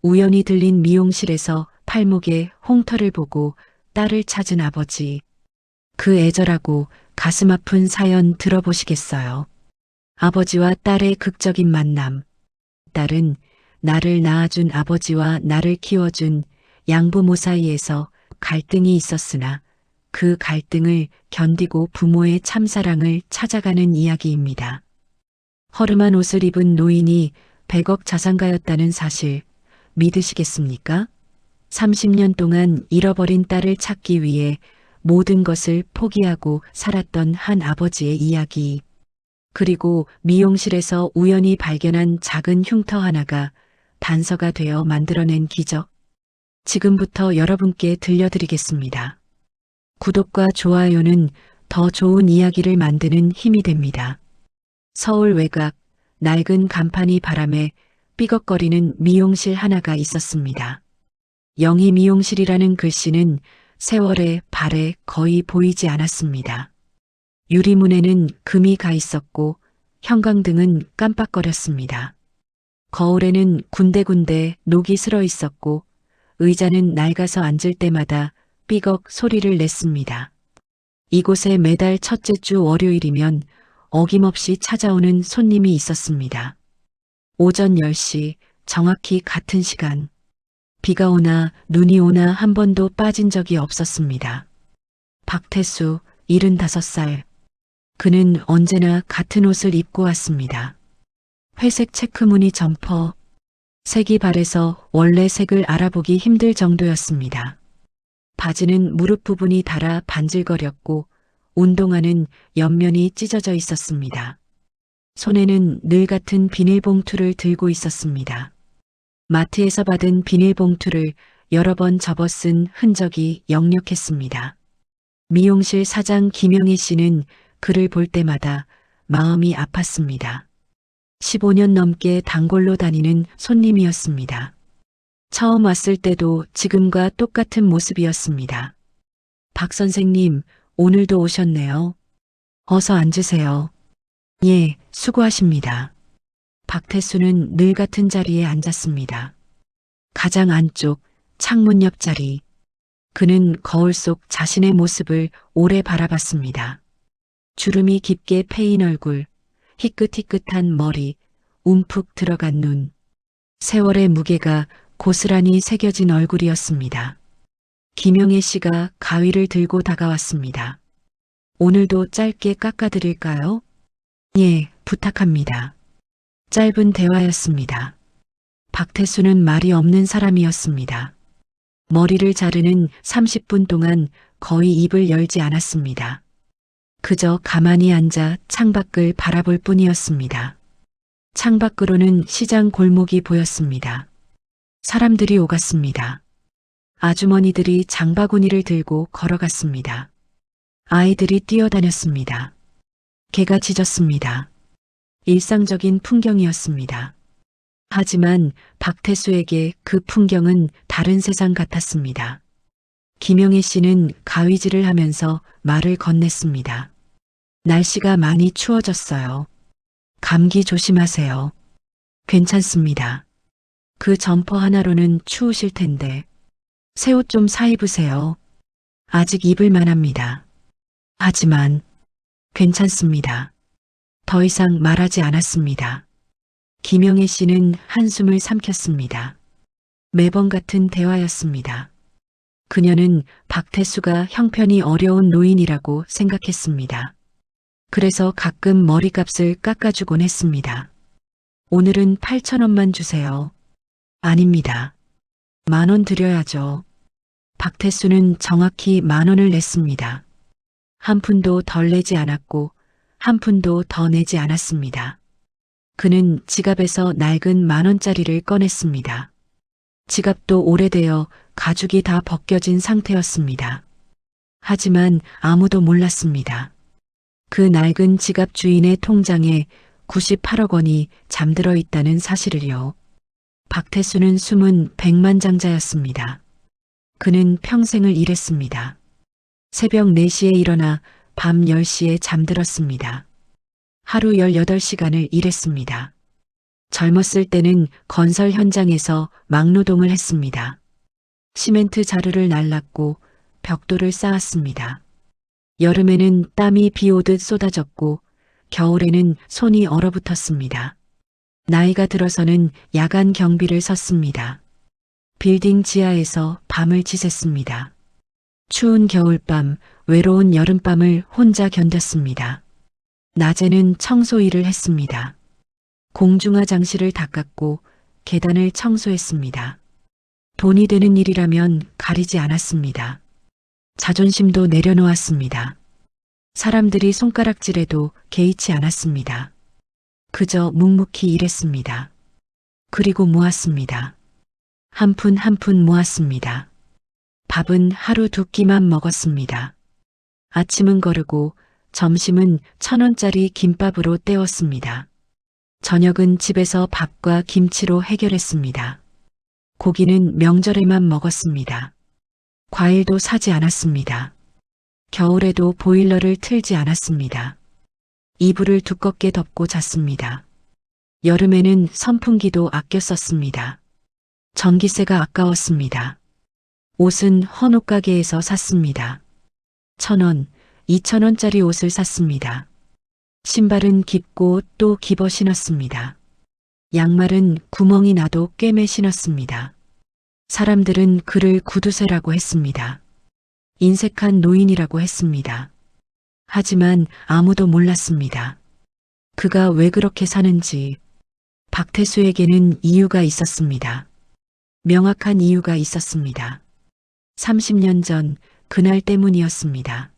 우연히 들린 미용실에서 팔목에 홍터를 보고 딸을 찾은 아버지. 그 애절하고 가슴 아픈 사연 들어보시겠어요? 아버지와 딸의 극적인 만남. 딸은 나를 낳아준 아버지와 나를 키워준 양부모 사이에서 갈등이 있었으나 그 갈등을 견디고 부모의 참사랑을 찾아가는 이야기입니다. 허름한 옷을 입은 노인이 100억 자산가였다는 사실 믿으시겠습니까? 30년 동안 잃어버린 딸을 찾기 위해 모든 것을 포기하고 살았던 한 아버지의 이야기. 그리고 미용실에서 우연히 발견한 작은 흉터 하나가 단서가 되어 만들어낸 기적. 지금부터 여러분께 들려드리겠습니다. 구독과 좋아요는 더 좋은 이야기를 만드는 힘이 됩니다. 서울 외곽, 낡은 간판이 바람에 삐걱거리는 미용실 하나가 있었습니다. 영희 미용실이라는 글씨는 세월의 발에 거의 보이지 않았습니다. 유리문에는 금이 가 있었고 형광등은 깜빡거렸습니다. 거울에는 군데군데 녹이 슬어 있었고 의자는 낡아서 앉을 때마다 삐걱 소리를 냈습니다. 이곳에 매달 첫째 주 월요일이면 어김없이 찾아오는 손님이 있었습니다. 오전 10시 정확히 같은 시간. 비가 오나 눈이 오나 한 번도 빠진 적이 없었습니다. 박태수, 75살. 그는 언제나 같은 옷을 입고 왔습니다. 회색 체크무늬 점퍼. 색이 바래서 원래 색을 알아보기 힘들 정도였습니다. 바지는 무릎 부분이 닳아 반질거렸고 운동화는 옆면이 찢어져 있었습니다. 손에는 늘 같은 비닐봉투를 들고 있었습니다. 마트에서 받은 비닐봉투를 여러 번 접어 쓴 흔적이 역력했습니다. 미용실 사장 김영희 씨는 그를 볼 때마다 마음이 아팠습니다. 15년 넘게 단골로 다니는 손님이었습니다. 처음 왔을 때도 지금과 똑같은 모습이었습니다. 박 선생님, 오늘도 오셨네요. 어서 앉으세요. 예, 수고하십니다. 박태수는 늘 같은 자리에 앉았습니다. 가장 안쪽 창문 옆 자리. 그는 거울 속 자신의 모습을 오래 바라봤습니다. 주름이 깊게 패인 얼굴, 희끗희끗한 머리, 움푹 들어간 눈. 세월의 무게가 고스란히 새겨진 얼굴이었습니다. 김영애 씨가 가위를 들고 다가왔습니다. 오늘도 짧게 깎아드릴까요? 예, 부탁합니다. 짧은 대화였습니다. 박태수는 말이 없는 사람이었습니다. 머리를 자르는 30분 동안 거의 입을 열지 않았습니다. 그저 가만히 앉아 창밖을 바라볼 뿐이었습니다. 창밖으로는 시장 골목이 보였습니다. 사람들이 오갔습니다. 아주머니들이 장바구니를 들고 걸어갔습니다. 아이들이 뛰어다녔습니다. 개가 짖었습니다. 일상적인 풍경이었습니다. 하지만 박태수에게 그 풍경은 다른 세상 같았습니다. 김영애 씨는 가위질을 하면서 말을 건넸습니다. 날씨가 많이 추워졌어요. 감기 조심하세요. 괜찮습니다. 그 점퍼 하나로는 추우실 텐데. 새 옷 좀 사 입으세요. 아직 입을 만합니다. 하지만 괜찮습니다. 더 이상 말하지 않았습니다. 김영애 씨는 한숨을 삼켰습니다. 매번 같은 대화였습니다. 그녀는 박태수가 형편이 어려운 노인이라고 생각했습니다. 그래서 가끔 머리값을 깎아주곤 했습니다. 오늘은 8,000원만 주세요. 아닙니다. 10,000원 드려야죠. 박태수는 정확히 10,000원을 냈습니다. 한 푼도 덜 내지 않았고 한 푼도 더 내지 않았습니다. 그는 지갑에서 낡은 10,000원짜리를 꺼냈습니다. 지갑도 오래되어 가죽이 다 벗겨진 상태였습니다. 하지만 아무도 몰랐습니다. 그 낡은 지갑 주인의 통장에 98억 원이 잠들어 있다는 사실을요. 박태수는 숨은 백만장자였습니다. 그는 평생을 일했습니다. 새벽 4시에 일어나 밤 10시에 잠들었습니다. 하루 18시간을 일했습니다. 젊었을 때는 건설 현장에서 막노동을 했습니다. 시멘트 자루를 날랐고 벽돌을 쌓았습니다. 여름에는 땀이 비 오듯 쏟아졌고 겨울에는 손이 얼어붙었습니다. 나이가 들어서는 야간 경비를 섰습니다. 빌딩 지하에서 밤을 지샜습니다. 추운 겨울밤, 외로운 여름밤을 혼자 견뎠습니다. 낮에는 청소 일을 했습니다. 공중화 장실을 닦았고 계단을 청소했습니다. 돈이 되는 일이라면 가리지 않았습니다. 자존심도 내려놓았습니다. 사람들이 손가락질해도 개의치 않았습니다. 그저 묵묵히 일했습니다. 그리고 모았습니다. 한 푼 한 푼 모았습니다. 밥은 하루 두 끼만 먹었습니다. 아침은 거르고 점심은 1,000원짜리 김밥으로 때웠습니다. 저녁은 집에서 밥과 김치로 해결했습니다. 고기는 명절에만 먹었습니다. 과일도 사지 않았습니다. 겨울에도 보일러를 틀지 않았습니다. 이불을 두껍게 덮고 잤습니다. 여름에는 선풍기도 아껴 썼습니다. 전기세가 아까웠습니다. 옷은 헌옷 가게에서 샀습니다. 1,000원, 2,000원짜리 옷을 샀습니다. 신발은 깊고 또 집어 신었습니다. 양말은 구멍이 나도 꿰매 신었습니다. 사람들은 그를 구두쇠라고 했습니다. 인색한 노인이라고 했습니다. 하지만 아무도 몰랐습니다. 그가 왜 그렇게 사는지. 박태수에게는 이유가 있었습니다. 명확한 이유가 있었습니다. 30년 전 그날 때문이었습니다.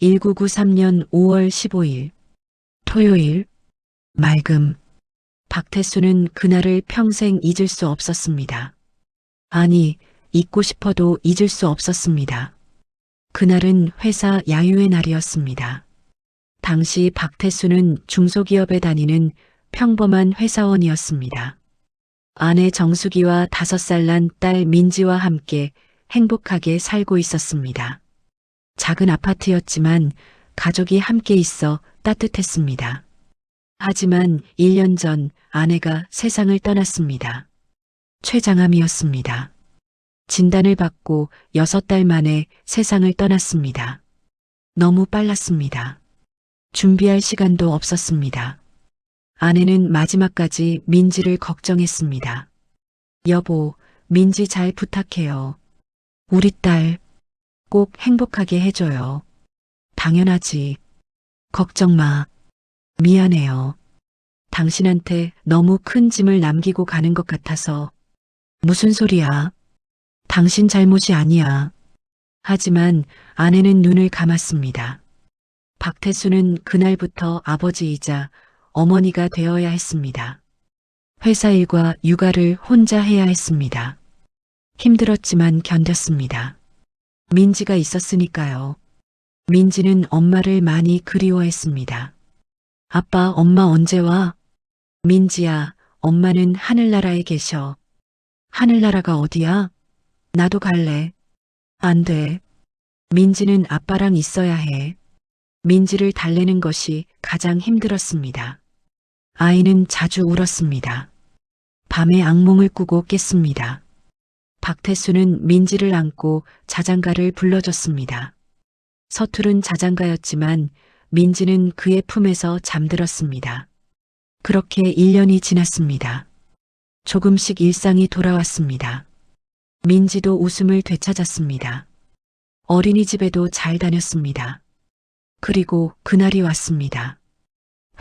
1993년 5월 15일 토요일 맑음. 박태수는 그날을 평생 잊을 수 없었습니다. 아니, 잊고 싶어도 잊을 수 없었습니다. 그날은 회사 야유의 날이었습니다. 당시 박태수는 중소기업에 다니는 평범한 회사원이었습니다. 아내 정수기와 5살 난 딸 민지와 함께 행복하게 살고 있었습니다. 작은 아파트였지만 가족이 함께 있어 따뜻했습니다. 하지만 1년 전 아내가 세상을 떠났습니다. 췌장암이었습니다. 진단을 받고 6달 만에 세상을 떠났습니다. 너무 빨랐습니다. 준비할 시간도 없었습니다. 아내는 마지막까지 민지를 걱정했습니다. 여보, 민지 잘 부탁해요. 우리 딸 꼭 행복하게 해줘요. 당연하지. 걱정 마. 미안해요. 당신한테 너무 큰 짐을 남기고 가는 것 같아서. 무슨 소리야? 당신 잘못이 아니야. 하지만 아내는 눈을 감았습니다. 박태수는 그날부터 아버지이자 어머니가 되어야 했습니다. 회사 일과 육아를 혼자 해야 했습니다. 힘들었지만 견뎠습니다. 민지가 있었으니까요. 민지는 엄마를 많이 그리워했습니다. 아빠, 엄마 언제 와? 민지야, 엄마는 하늘나라에 계셔. 하늘나라가 어디야? 나도 갈래. 안 돼. 민지는 아빠랑 있어야 해. 민지를 달래는 것이 가장 힘들었습니다. 아이는 자주 울었습니다. 밤에 악몽을 꾸고 깼습니다. 박태수는 민지를 안고 자장가를 불러줬습니다. 서투른 자장가였지만 민지는 그의 품에서 잠들었습니다. 그렇게 1년이 지났습니다. 조금씩 일상이 돌아왔습니다. 민지도 웃음을 되찾았습니다. 어린이집에도 잘 다녔습니다. 그리고 그날이 왔습니다.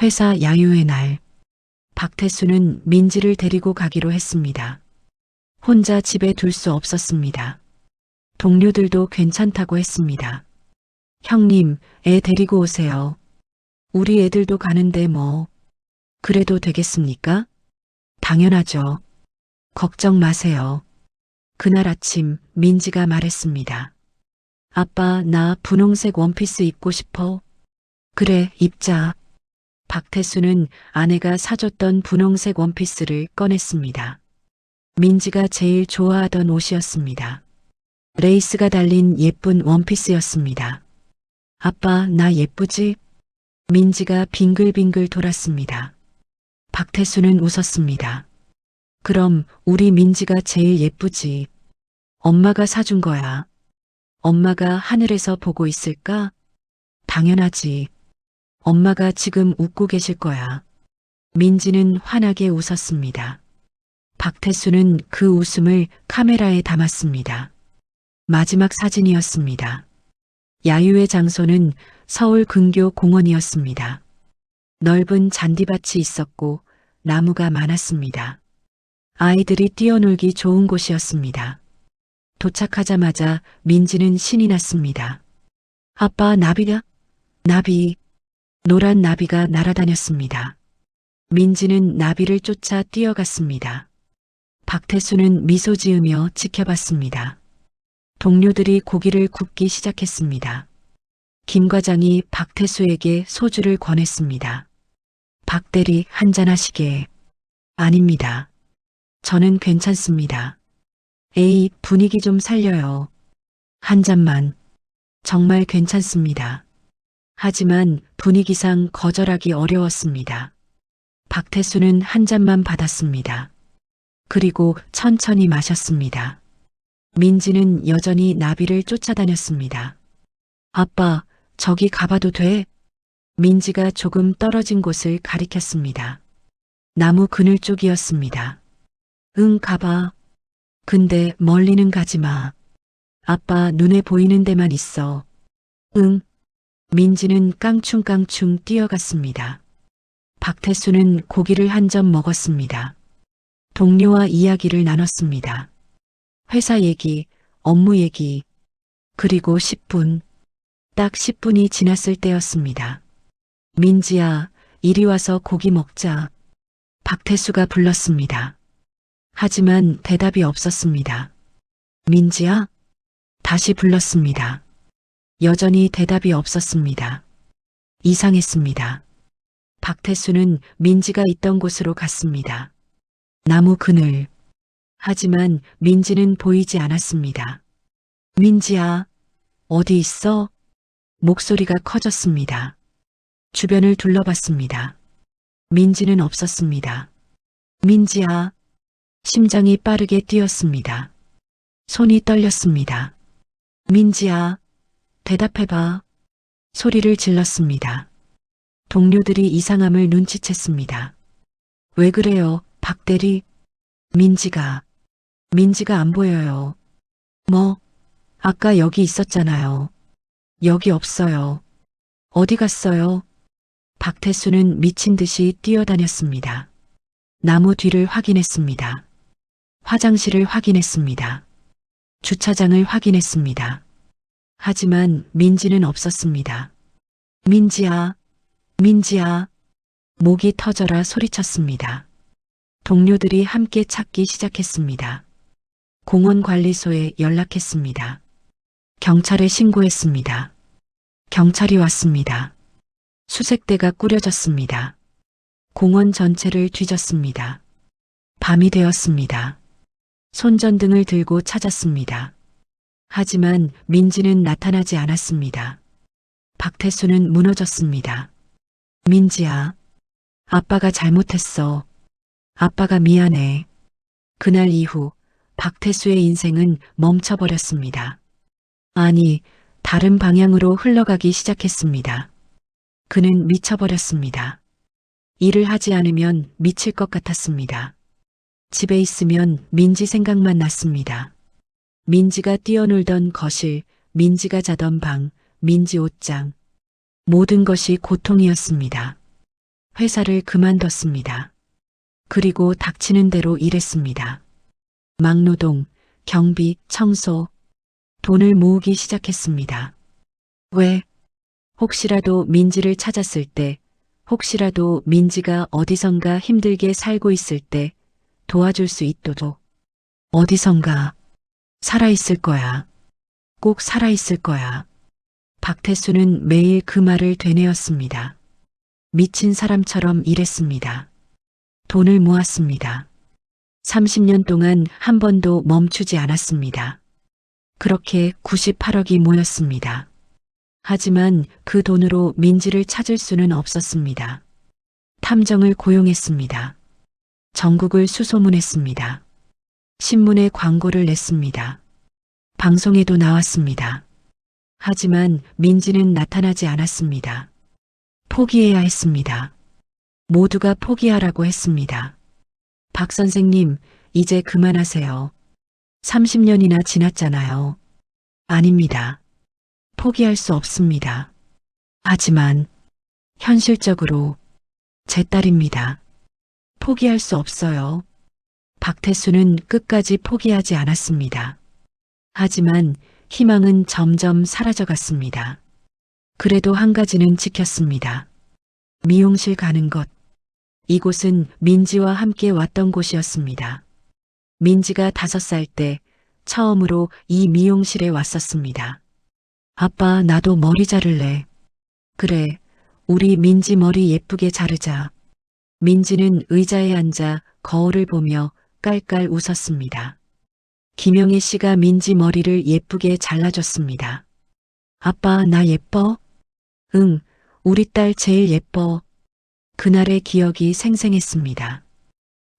회사 야유의 날. 박태수는 민지를 데리고 가기로 했습니다. 혼자 집에 둘 수 없었습니다. 동료들도 괜찮다고 했습니다. 형님, 애 데리고 오세요. 우리 애들도 가는데 뭐. 그래도 되겠습니까? 당연하죠. 걱정 마세요. 그날 아침 민지가 말했습니다. 아빠, 나 분홍색 원피스 입고 싶어. 그래, 입자. 박태수는 아내가 사줬던 분홍색 원피스를 꺼냈습니다. 민지가 제일 좋아하던 옷이었습니다. 레이스가 달린 예쁜 원피스였습니다. 아빠, 나 예쁘지? 민지가 빙글빙글 돌았습니다. 박태수는 웃었습니다. 그럼 우리 민지가 제일 예쁘지. 엄마가 사준 거야. 엄마가 하늘에서 보고 있을까? 당연하지. 엄마가 지금 웃고 계실 거야. 민지는 환하게 웃었습니다. 박태수는 그 웃음을 카메라에 담았습니다. 마지막 사진이었습니다. 야유회 장소는 서울 근교 공원이었습니다. 넓은 잔디밭이 있었고 나무가 많았습니다. 아이들이 뛰어놀기 좋은 곳이었습니다. 도착하자마자 민지는 신이 났습니다. 아빠, 나비가? 나비. 노란 나비가 날아다녔습니다. 민지는 나비를 쫓아 뛰어갔습니다. 박태수는 미소 지으며 지켜봤습니다. 동료들이 고기를 굽기 시작했습니다. 김 과장이 박태수에게 소주를 권했습니다. 박 대리 한잔하시게. 아닙니다. 저는 괜찮습니다. 에이, 분위기 좀 살려요. 한 잔만. 정말 괜찮습니다. 하지만 분위기상 거절하기 어려웠습니다. 박태수는 한 잔만 받았습니다. 그리고 천천히 마셨습니다. 민지는 여전히 나비를 쫓아다녔습니다. 아빠, 저기 가봐도 돼? 민지가 조금 떨어진 곳을 가리켰습니다. 나무 그늘 쪽이었습니다. 응, 가봐. 근데 멀리는 가지 마. 아빠 눈에 보이는 데만 있어. 응. 민지는 깡충깡충 뛰어갔습니다. 박태수는 고기를 한 점 먹었습니다. 동료와 이야기를 나눴습니다. 회사 얘기, 업무 얘기, 그리고 10분. 딱 10분이 지났을 때였습니다. 민지야, 이리 와서 고기 먹자. 박태수가 불렀습니다. 하지만 대답이 없었습니다. 민지야? 다시 불렀습니다. 여전히 대답이 없었습니다. 이상했습니다. 박태수는 민지가 있던 곳으로 갔습니다. 나무 그늘. 하지만 민지는 보이지 않았습니다. 민지야, 어디 있어? 목소리가 커졌습니다. 주변을 둘러봤습니다. 민지는 없었습니다. 민지야. 심장이 빠르게 뛰었습니다. 손이 떨렸습니다. 민지야, 대답해봐. 소리를 질렀습니다. 동료들이 이상함을 눈치챘습니다. 왜 그래요, 박 대리? 민지가 안 보여요. 뭐? 아까 여기 있었잖아요. 여기 없어요. 어디 갔어요? 박태수는 미친 듯이 뛰어다녔습니다. 나무 뒤를 확인했습니다. 화장실을 확인했습니다. 주차장을 확인했습니다. 하지만 민지는 없었습니다. 민지야, 민지야. 목이 터져라 소리쳤습니다. 동료들이 함께 찾기 시작했습니다. 공원관리소에 연락했습니다. 경찰에 신고했습니다. 경찰이 왔습니다. 수색대가 꾸려졌습니다. 공원 전체를 뒤졌습니다. 밤이 되었습니다. 손전등을 들고 찾았습니다. 하지만 민지는 나타나지 않았습니다. 박태수는 무너졌습니다. 민지야, 아빠가 잘못했어. 아빠가 미안해. 그날 이후 박태수의 인생은 멈춰버렸습니다. 아니, 다른 방향으로 흘러가기 시작했습니다. 그는 미쳐버렸습니다. 일을 하지 않으면 미칠 것 같았습니다. 집에 있으면 민지 생각만 났습니다. 민지가 뛰어놀던 거실, 민지가 자던 방, 민지 옷장. 모든 것이 고통이었습니다. 회사를 그만뒀습니다. 그리고 닥치는 대로 일했습니다. 막노동, 경비, 청소. 돈을 모으기 시작했습니다. 왜? 혹시라도 민지를 찾았을 때, 혹시라도 민지가 어디선가 힘들게 살고 있을 때 도와줄 수 있도록. 어디선가 살아있을 거야. 꼭 살아있을 거야. 박태수는 매일 그 말을 되뇌었습니다. 미친 사람처럼 일했습니다. 돈을 모았습니다. 30년 동안 한 번도 멈추지 않았습니다. 그렇게 98억이 모였습니다. 하지만 그 돈으로 민지를 찾을 수는 없었습니다. 탐정을 고용했습니다. 전국을 수소문했습니다. 신문에 광고를 냈습니다. 방송에도 나왔습니다. 하지만 민지는 나타나지 않았습니다. 포기해야 했습니다. 모두가 포기하라고 했습니다. 박 선생님, 이제 그만하세요. 30년이나 지났잖아요. 아닙니다. 포기할 수 없습니다. 하지만 현실적으로 제 딸입니다. 포기할 수 없어요. 박태수는 끝까지 포기하지 않았습니다. 하지만 희망은 점점 사라져갔습니다. 그래도 한 가지는 지켰습니다. 미용실 가는 것. 이곳은 민지와 함께 왔던 곳이었습니다. 민지가 5살 때 처음으로 이 미용실에 왔었습니다. 아빠, 나도 머리 자를래. 그래, 우리 민지 머리 예쁘게 자르자. 민지는 의자에 앉아 거울을 보며 깔깔 웃었습니다. 김영애 씨가 민지 머리를 예쁘게 잘라줬습니다. 아빠, 나 예뻐? 응, 우리 딸 제일 예뻐. 그날의 기억이 생생했습니다.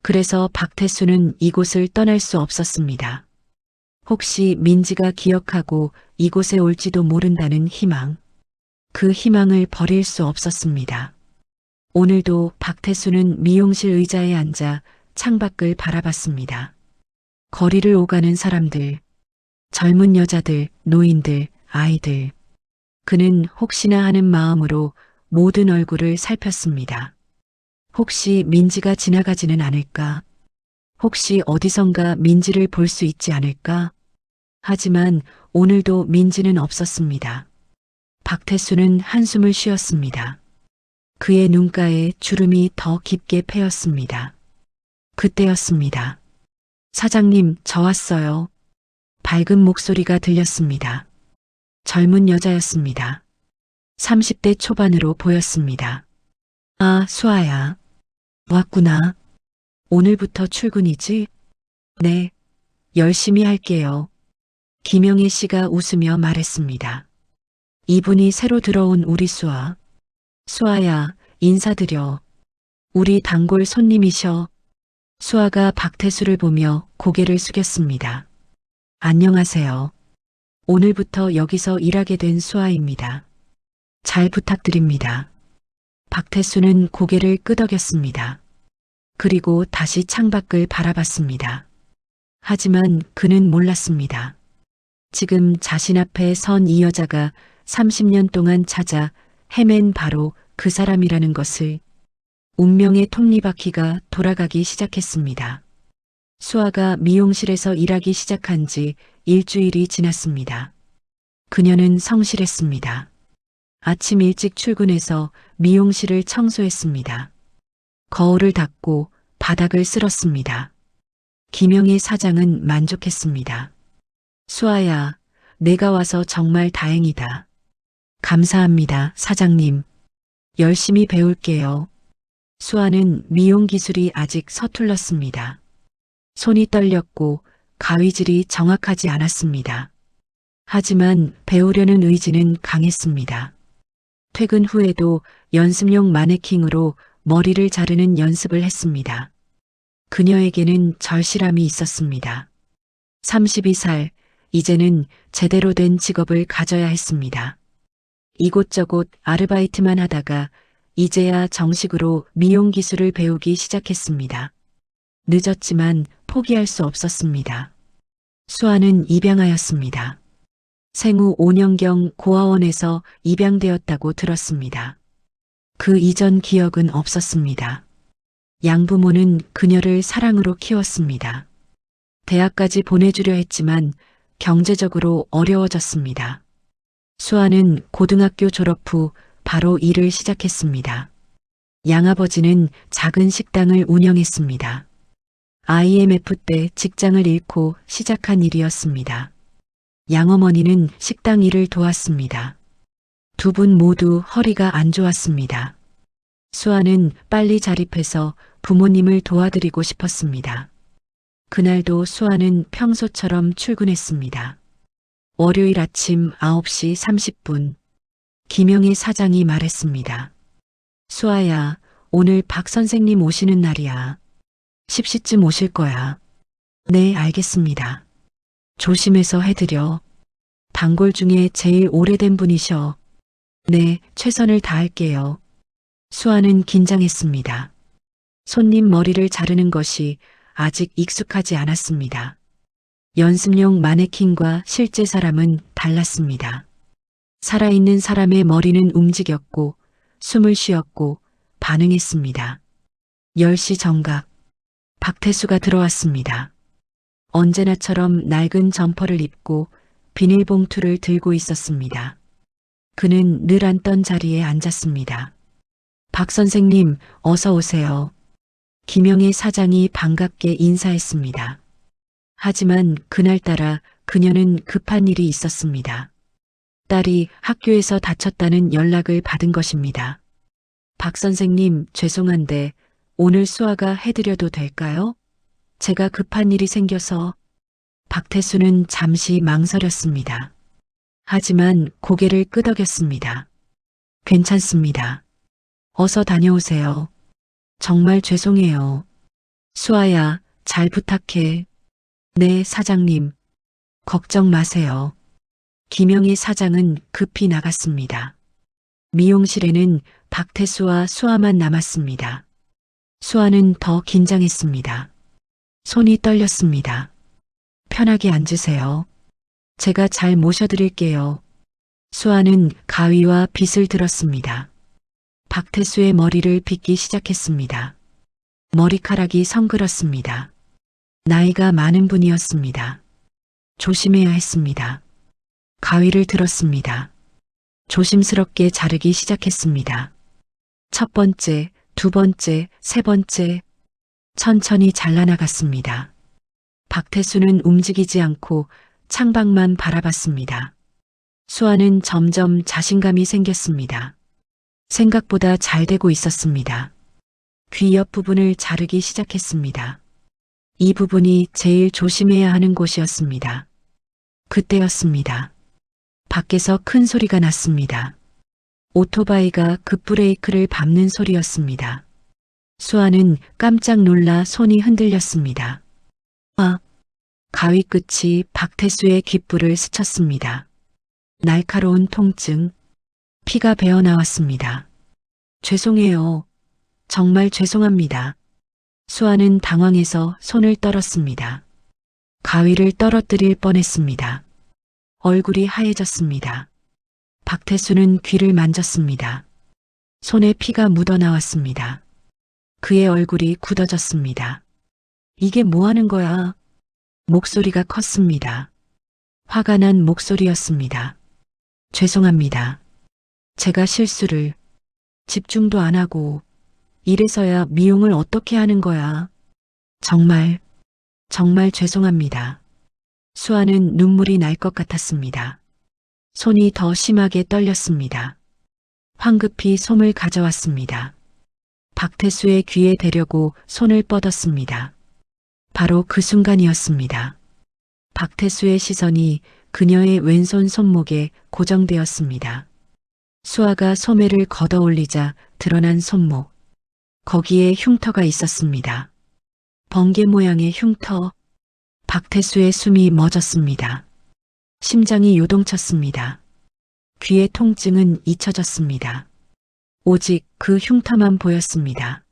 그래서 박태수는 이곳을 떠날 수 없었습니다. 혹시 민지가 기억하고 이곳에 올지도 모른다는 희망. 그 희망을 버릴 수 없었습니다. 오늘도 박태수는 미용실 의자에 앉아 창밖을 바라봤습니다. 거리를 오가는 사람들, 젊은 여자들, 노인들, 아이들. 그는 혹시나 하는 마음으로 모든 얼굴을 살폈습니다. 혹시 민지가 지나가지는 않을까? 혹시 어디선가 민지를 볼 수 있지 않을까? 하지만 오늘도 민지는 없었습니다. 박태수는 한숨을 쉬었습니다. 그의 눈가에 주름이 더 깊게 패였습니다. 그때였습니다. 사장님, 저 왔어요. 밝은 목소리가 들렸습니다. 젊은 여자였습니다. 30대 초반으로 보였습니다. 아, 수아야. 왔구나. 오늘부터 출근이지? 네, 열심히 할게요. 김영애 씨가 웃으며 말했습니다. 이분이 새로 들어온 우리 수아. 수아야, 인사드려. 우리 단골 손님이셔. 수아가 박태수를 보며 고개를 숙였습니다. 안녕하세요. 오늘부터 여기서 일하게 된 수아입니다. 잘 부탁드립니다. 박태수는 고개를 끄덕였습니다. 그리고 다시 창밖을 바라봤습니다. 하지만 그는 몰랐습니다. 지금 자신 앞에 선 이 여자가 30년 동안 찾아 헤맨 바로 그 사람이라는 것을. 운명의 톱니바퀴가 돌아가기 시작했습니다. 수아가 미용실에서 일하기 시작한 지 일주일이 지났습니다. 그녀는 성실했습니다. 아침 일찍 출근해서 미용실을 청소했습니다. 거울을 닦고 바닥을 쓸었습니다. 김영애 사장은 만족했습니다. 수아야, 내가 와서 정말 다행이다. 감사합니다, 사장님. 열심히 배울게요. 수아는 미용 기술이 아직 서툴렀습니다. 손이 떨렸고 가위질이 정확하지 않았습니다. 하지만 배우려는 의지는 강했습니다. 퇴근 후에도 연습용 마네킹으로 머리를 자르는 연습을 했습니다. 그녀에게는 절실함이 있었습니다. 32살, 이제는 제대로 된 직업을 가져야 했습니다. 이곳저곳 아르바이트만 하다가 이제야 정식으로 미용 기술을 배우기 시작했습니다. 늦었지만 포기할 수 없었습니다. 수아는 입양하였습니다. 생후 5년경 고아원에서 입양되었다고 들었습니다. 그 이전 기억은 없었습니다. 양부모는 그녀를 사랑으로 키웠습니다. 대학까지 보내주려 했지만 경제적으로 어려워졌습니다. 수아는 고등학교 졸업 후 바로 일을 시작했습니다. 양아버지는 작은 식당을 운영했습니다. IMF 때 직장을 잃고 시작한 일이었습니다. 양어머니는 식당 일을 도왔습니다. 두 분 모두 허리가 안 좋았습니다. 수아는 빨리 자립해서 부모님을 도와드리고 싶었습니다. 그날도 수아는 평소처럼 출근했습니다. 월요일 아침 9시 30분. 김영희 사장이 말했습니다. 수아야, 오늘 박 선생님 오시는 날이야. 10시쯤 오실 거야. 네, 알겠습니다. 조심해서 해드려. 단골 중에 제일 오래된 분이셔. 네, 최선을 다할게요. 수아는 긴장했습니다. 손님 머리를 자르는 것이 아직 익숙하지 않았습니다. 연습용 마네킹과 실제 사람은 달랐습니다. 살아있는 사람의 머리는 움직였고 숨을 쉬었고 반응했습니다. 10시 정각 박태수가 들어왔습니다. 언제나처럼 낡은 점퍼를 입고 비닐봉투를 들고 있었습니다. 그는 늘 앉던 자리에 앉았습니다. 박 선생님, 어서 오세요. 김영애 사장이 반갑게 인사했습니다. 하지만 그날따라 그녀는 급한 일이 있었습니다. 딸이 학교에서 다쳤다는 연락을 받은 것입니다. 박 선생님, 죄송한데 오늘 수아가 해드려도 될까요? 제가 급한 일이 생겨서. 박태수는 잠시 망설였습니다. 하지만 고개를 끄덕였습니다. 괜찮습니다. 어서 다녀오세요. 정말 죄송해요. 수아야, 잘 부탁해. 네, 사장님. 걱정 마세요. 김영희 사장은 급히 나갔습니다. 미용실에는 박태수와 수아만 남았습니다. 수아는 더 긴장했습니다. 손이 떨렸습니다. 편하게 앉으세요. 제가 잘 모셔드릴게요. 수아는 가위와 빗을 들었습니다. 박태수의 머리를 빗기 시작했습니다. 머리카락이 성글었습니다. 나이가 많은 분이었습니다. 조심해야 했습니다. 가위를 들었습니다. 조심스럽게 자르기 시작했습니다. 첫 번째, 두 번째, 세 번째, 천천히 잘라나갔습니다. 박태수는 움직이지 않고 창밖만 바라봤습니다. 수아는 점점 자신감이 생겼습니다. 생각보다 잘 되고 있었습니다. 귀 옆 부분을 자르기 시작했습니다. 이 부분이 제일 조심해야 하는 곳이었습니다. 그때였습니다. 밖에서 큰 소리가 났습니다. 오토바이가 급브레이크를 밟는 소리였습니다. 수아는 깜짝 놀라 손이 흔들렸습니다. 가위 끝이 박태수의 귓불을 스쳤습니다. 날카로운 통증, 피가 배어 나왔습니다. 죄송해요. 정말 죄송합니다. 수아는 당황해서 손을 떨었습니다. 가위를 떨어뜨릴 뻔했습니다. 얼굴이 하얘졌습니다. 박태수는 귀를 만졌습니다. 손에 피가 묻어 나왔습니다. 그의 얼굴이 굳어졌습니다. 이게 뭐 하는 거야? 목소리가 컸습니다. 화가 난 목소리였습니다. 죄송합니다. 제가 실수를. 집중도 안 하고 이래서야 미용을 어떻게 하는 거야. 정말 죄송합니다. 수아는 눈물이 날 것 같았습니다. 손이 더 심하게 떨렸습니다. 황급히 솜을 가져왔습니다. 박태수의 귀에 대려고 손을 뻗었습니다. 바로 그 순간이었습니다. 박태수의 시선이 그녀의 왼손 손목에 고정되었습니다. 수아가 소매를 걷어 올리자 드러난 손목. 거기에 흉터가 있었습니다. 번개 모양의 흉터. 박태수의 숨이 멎었습니다. 심장이 요동쳤습니다. 귀의 통증은 잊혀졌습니다. 오직 그 흉터만 보였습니다.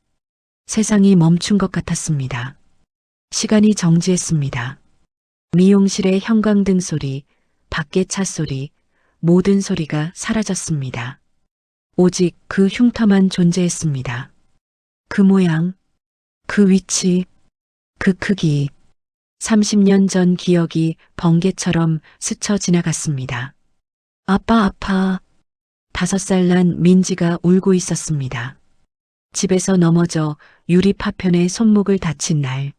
세상이 멈춘 것 같았습니다. 시간이 정지했습니다. 미용실의 형광등 소리, 밖의 차 소리, 모든 소리가 사라졌습니다. 오직 그 흉터만 존재했습니다. 그 모양, 그 위치, 그 크기. 30년 전 기억이 번개처럼 스쳐 지나갔습니다. 아파. 5살 난 민지가 울고 있었습니다. 집에서 넘어져 유리 파편에 손목을 다친 날.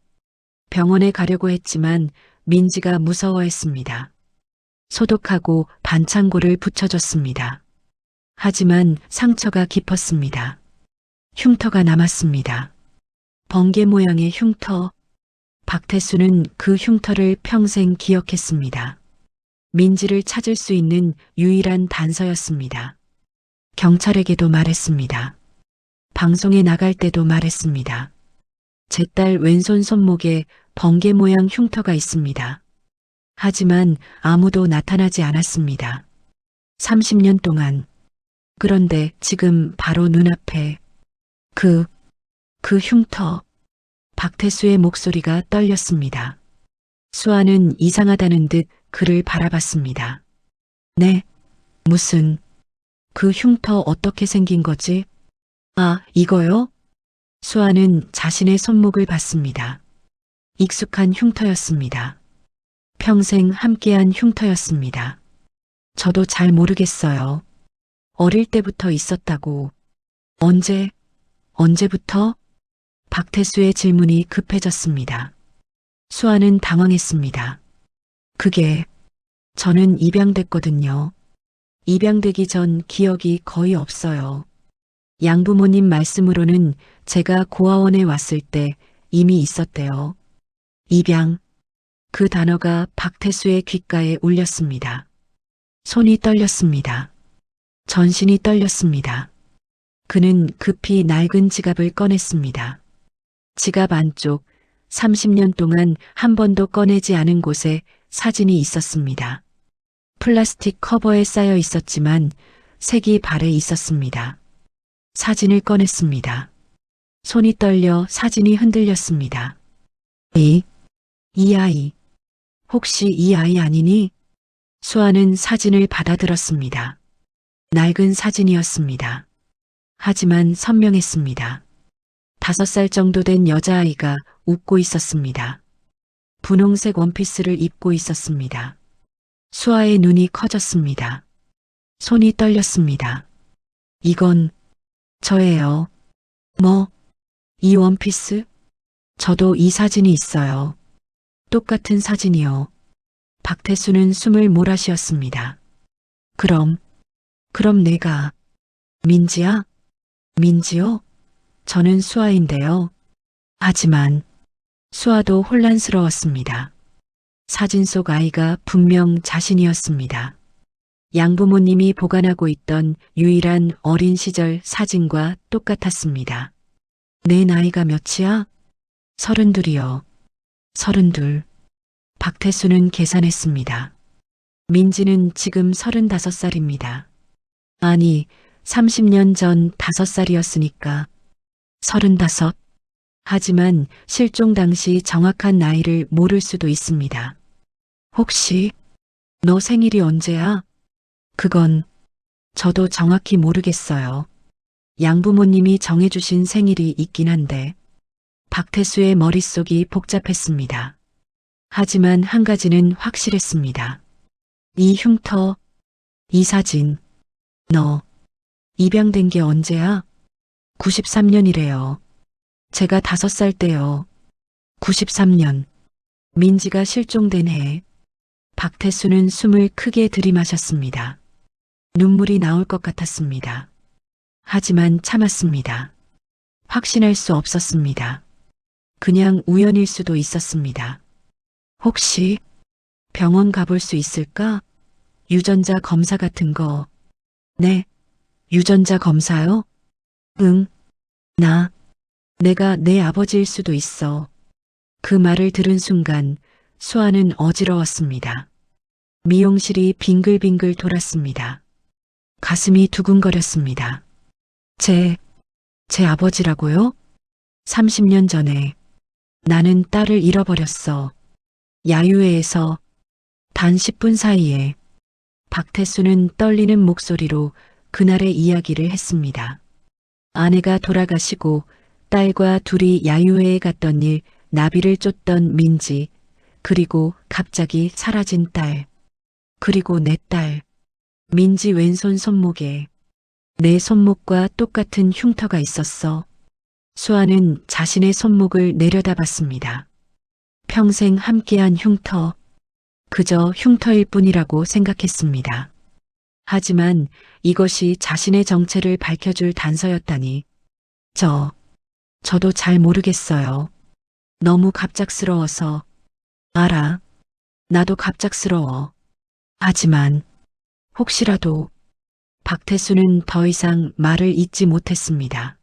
병원에 가려고 했지만 민지가 무서워했습니다. 소독하고 반창고를 붙여줬습니다. 하지만 상처가 깊었습니다. 흉터가 남았습니다. 번개 모양의 흉터. 박태수는 그 흉터를 평생 기억했습니다. 민지를 찾을 수 있는 유일한 단서였습니다. 경찰에게도 말했습니다. 방송에 나갈 때도 말했습니다. 제 딸 왼손 손목에 번개 모양 흉터가 있습니다. 하지만 아무도 나타나지 않았습니다. 30년 동안. 그런데 지금 바로 눈앞에 그 흉터. 박태수의 목소리가 떨렸습니다. 수아는 이상하다는 듯 그를 바라봤습니다. 네, 무슨, 그 흉터 어떻게 생긴 거지? 아, 이거요? 수아는 자신의 손목을 봤습니다. 익숙한 흉터였습니다. 평생 함께한 흉터였습니다. 저도 잘 모르겠어요. 어릴 때부터 있었다고. 언제부터? 박태수의 질문이 급해졌습니다. 수아는 당황했습니다. 그게, 저는 입양됐거든요. 입양되기 전 기억이 거의 없어요. 양부모님 말씀으로는 제가 고아원에 왔을 때 이미 있었대요. 입양. 그 단어가 박태수의 귓가에 울렸습니다. 손이 떨렸습니다. 전신이 떨렸습니다. 그는 급히 낡은 지갑을 꺼냈습니다. 지갑 안쪽 30년 동안 한 번도 꺼내지 않은 곳에 사진이 있었습니다. 플라스틱 커버에 쌓여 있었지만 색이 발에 있었습니다. 사진을 꺼냈습니다. 손이 떨려 사진이 흔들렸습니다. 이 아이. 혹시 이 아이 아니니? 수아는 사진을 받아들었습니다. 낡은 사진이었습니다. 하지만 선명했습니다. 5살 정도 된 여자아이가 웃고 있었습니다. 분홍색 원피스를 입고 있었습니다. 수아의 눈이 커졌습니다. 손이 떨렸습니다. 이건 저예요. 뭐? 이 원피스? 저도 이 사진이 있어요. 똑같은 사진이요. 박태수는 숨을 몰아쉬었습니다. 그럼 내가 민지야? 민지요? 저는 수아인데요. 하지만 수아도 혼란스러웠습니다. 사진 속 아이가 분명 자신이었습니다. 양부모님이 보관하고 있던 유일한 어린 시절 사진과 똑같았습니다. 내 나이가 몇이야? 32이요. 32. 박태수는 계산했습니다. 민지는 지금 35살입니다. 아니, 30년 전 5살이었으니까 35. 하지만 실종 당시 정확한 나이를 모를 수도 있습니다. 혹시 너 생일이 언제야? 그건 저도 정확히 모르겠어요. 양부모님이 정해주신 생일이 있긴 한데 박태수의 머릿속이 복잡했습니다. 하지만 한 가지는 확실했습니다. 이 흉터, 이 사진, 너 입양된 게 언제야? 93년이래요. 제가 5살 때요. 93년. 민지가 실종된 해. 박태수는 숨을 크게 들이마셨습니다. 눈물이 나올 것 같았습니다. 하지만 참았습니다. 확신할 수 없었습니다. 그냥 우연일 수도 있었습니다. 혹시 병원 가볼 수 있을까? 유전자 검사 같은 거. 네, 유전자 검사요? 응, 내가 내 아버지일 수도 있어. 그 말을 들은 순간 수아는 어지러웠습니다. 미용실이 빙글빙글 돌았습니다. 가슴이 두근거렸습니다. 제 아버지라고요? 30년 전에 나는 딸을 잃어버렸어. 야유회에서 단 10분 사이에. 박태수는 떨리는 목소리로 그날의 이야기를 했습니다. 아내가 돌아가시고 딸과 둘이 야유회에 갔던 일, 나비를 쫓던 민지, 그리고 갑자기 사라진 딸, 그리고 내 딸. 민지 왼손 손목에 내 손목과 똑같은 흉터가 있었어. 수아는 자신의 손목을 내려다봤습니다. 평생 함께한 흉터, 그저 흉터일 뿐이라고 생각했습니다. 하지만 이것이 자신의 정체를 밝혀줄 단서였다니. 저도 잘 모르겠어요. 너무 갑작스러워서. 알아. 나도 갑작스러워. 하지만 혹시라도. 박태수는 더 이상 말을 잇지 못했습니다.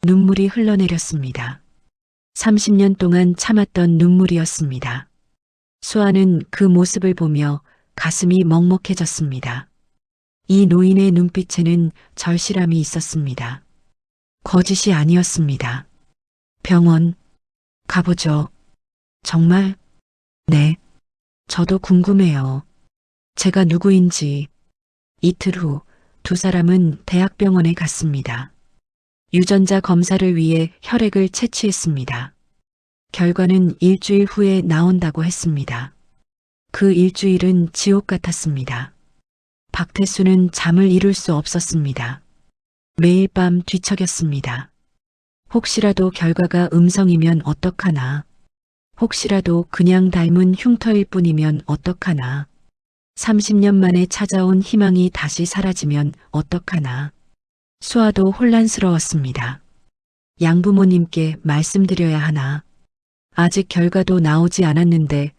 눈물이 흘러내렸습니다. 30년 동안 참았던 눈물이었습니다. 수아는 그 모습을 보며 가슴이 먹먹해졌습니다. 이 노인의 눈빛에는 절실함이 있었습니다. 거짓이 아니었습니다. 병원 가보죠. 정말? 네. 저도 궁금해요. 제가 누구인지. 이틀 후 두 사람은 대학병원에 갔습니다. 유전자 검사를 위해 혈액을 채취했습니다. 결과는 일주일 후에 나온다고 했습니다. 그 일주일은 지옥 같았습니다. 박태수는 잠을 이룰 수 없었습니다. 매일 밤 뒤척였습니다. 혹시라도 결과가 음성이면 어떡하나. 혹시라도 그냥 닮은 흉터일 뿐이면 어떡하나. 30년 만에 찾아온 희망이 다시 사라지면 어떡하나. 수아도 혼란스러웠습니다. 양부모님께 말씀드려야 하나. 아직 결과도 나오지 않았는데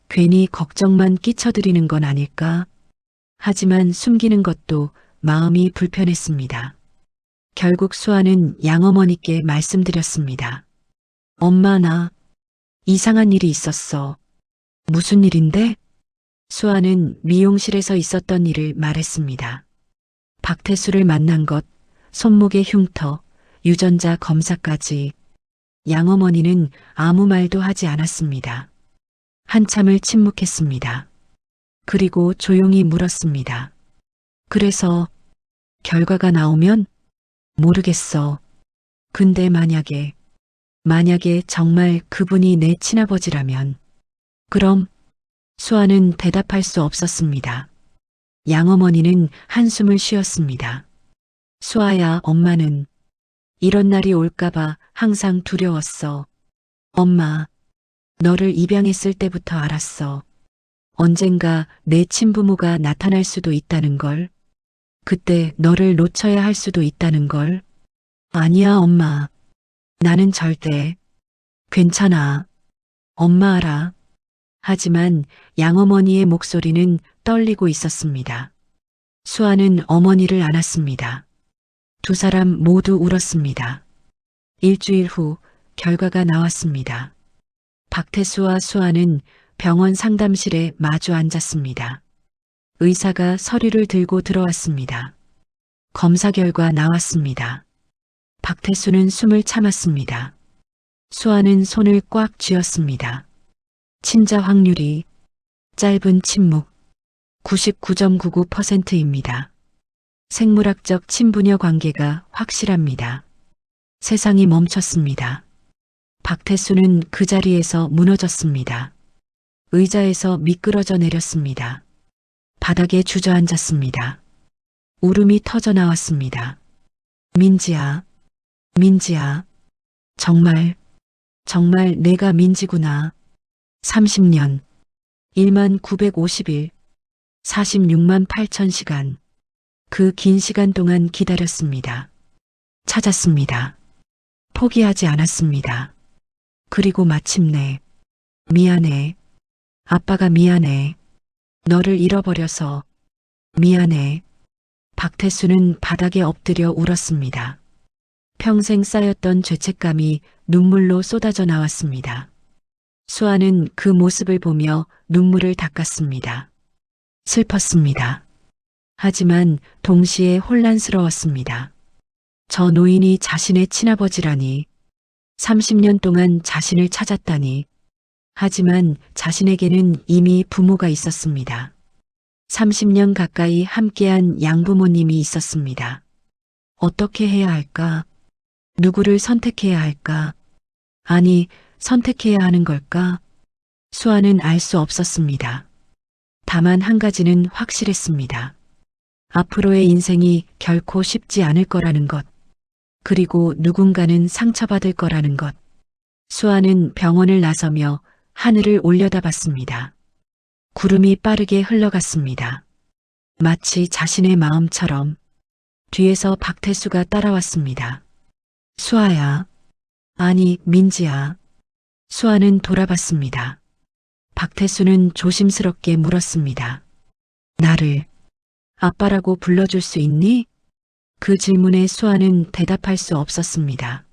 괜히 걱정만 끼쳐드리는 건 아닐까? 하지만 숨기는 것도 마음이 불편했습니다. 결국 수아는 양어머니께 말씀드렸습니다. 엄마, 나 이상한 일이 있었어. 무슨 일인데? 수아는 미용실에서 있었던 일을 말했습니다. 박태수를 만난 것, 손목의 흉터, 유전자 검사까지. 양어머니는 아무 말도 하지 않았습니다. 한참을 침묵했습니다. 그리고 조용히 물었습니다. 그래서 결과가 나오면? 모르겠어. 근데 만약에 정말 그분이 내 친아버지라면, 그럼 수아는 대답할 수 없었습니다. 양어머니는 한숨을 쉬었습니다. 수아야, 엄마는 이런 날이 올까봐 항상 두려웠어. 엄마, 너를 입양했을 때부터 알았어. 언젠가 내 친부모가 나타날 수도 있다는 걸. 그때 너를 놓쳐야 할 수도 있다는 걸. 아니야, 엄마. 나는 절대. 괜찮아. 엄마 알아. 하지만 양어머니의 목소리는 떨리고 있었습니다. 수아는 어머니를 안았습니다. 두 사람 모두 울었습니다. 일주일 후 결과가 나왔습니다. 박태수와 수아는 병원 상담실에 마주 앉았습니다. 의사가 서류를 들고 들어왔습니다. 검사 결과 나왔습니다. 박태수는 숨을 참았습니다. 수아는 손을 꽉 쥐었습니다. 친자 확률이 짧은 침묵 99.99%입니다. 생물학적 친부녀 관계가 확실합니다. 세상이 멈췄습니다. 박태수는 그 자리에서 무너졌습니다. 의자에서 미끄러져 내렸습니다. 바닥에 주저앉았습니다. 울음이 터져 나왔습니다. 민지야, 민지야, 정말 내가 민지구나. 30년, 1950일, 46만 8천 시간. 그 긴 시간 동안 기다렸습니다. 찾았습니다. 포기하지 않았습니다. 그리고 마침내, 미안해. 아빠가 미안해. 너를 잃어버려서 미안해. 박태수는 바닥에 엎드려 울었습니다. 평생 쌓였던 죄책감이 눈물로 쏟아져 나왔습니다. 수아는 그 모습을 보며 눈물을 닦았습니다. 슬펐습니다. 하지만 동시에 혼란스러웠습니다. 저 노인이 자신의 친아버지라니, 30년 동안 자신을 찾았다니. 하지만 자신에게는 이미 부모가 있었습니다. 30년 가까이 함께한 양부모님이 있었습니다. 어떻게 해야 할까? 누구를 선택해야 할까? 아니, 선택해야 하는 걸까? 수아는 알 수 없었습니다. 다만 한 가지는 확실했습니다. 앞으로의 인생이 결코 쉽지 않을 거라는 것. 그리고 누군가는 상처받을 거라는 것. 수아는 병원을 나서며 하늘을 올려다봤습니다. 구름이 빠르게 흘러갔습니다. 마치 자신의 마음처럼. 뒤에서 박태수가 따라왔습니다. 수아야. 아니, 민지야. 수아는 돌아봤습니다. 박태수는 조심스럽게 물었습니다. 나를 아빠라고 불러줄 수 있니? 그 질문에 수아는 대답할 수 없었습니다.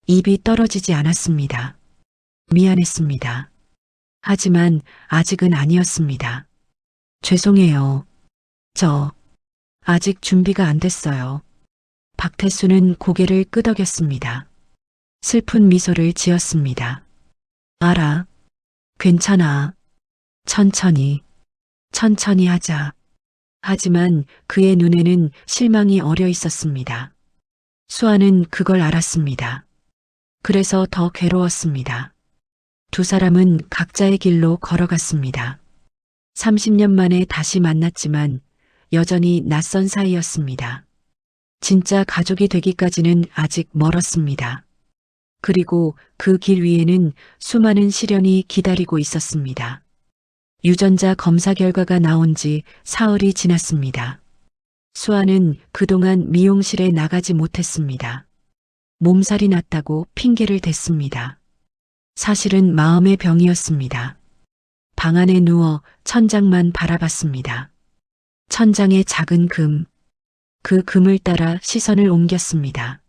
입이 떨어지지 않았습니다. 미안했습니다. 하지만 아직은 아니었습니다. 죄송해요. 저 아직 준비가 안 됐어요. 박태수는 고개를 끄덕였습니다. 슬픈 미소를 지었습니다. 알아. 괜찮아. 천천히 하자. 하지만 그의 눈에는 실망이 어려 있었습니다. 수아는 그걸 알았습니다. 그래서 더 괴로웠습니다. 두 사람은 각자의 길로 걸어갔습니다. 30년 만에 다시 만났지만 여전히 낯선 사이였습니다. 진짜 가족이 되기까지는 아직 멀었습니다. 그리고 그 길 위에는 수많은 시련이 기다리고 있었습니다. 유전자 검사 결과가 나온 지 사흘이 지났습니다. 수아는 그동안 미용실에 나가지 못했습니다. 몸살이 났다고 핑계를 댔습니다. 사실은 마음의 병이었습니다. 방 안에 누워 천장만 바라봤습니다. 천장에 작은 금, 그 금을 따라 시선을 옮겼습니다.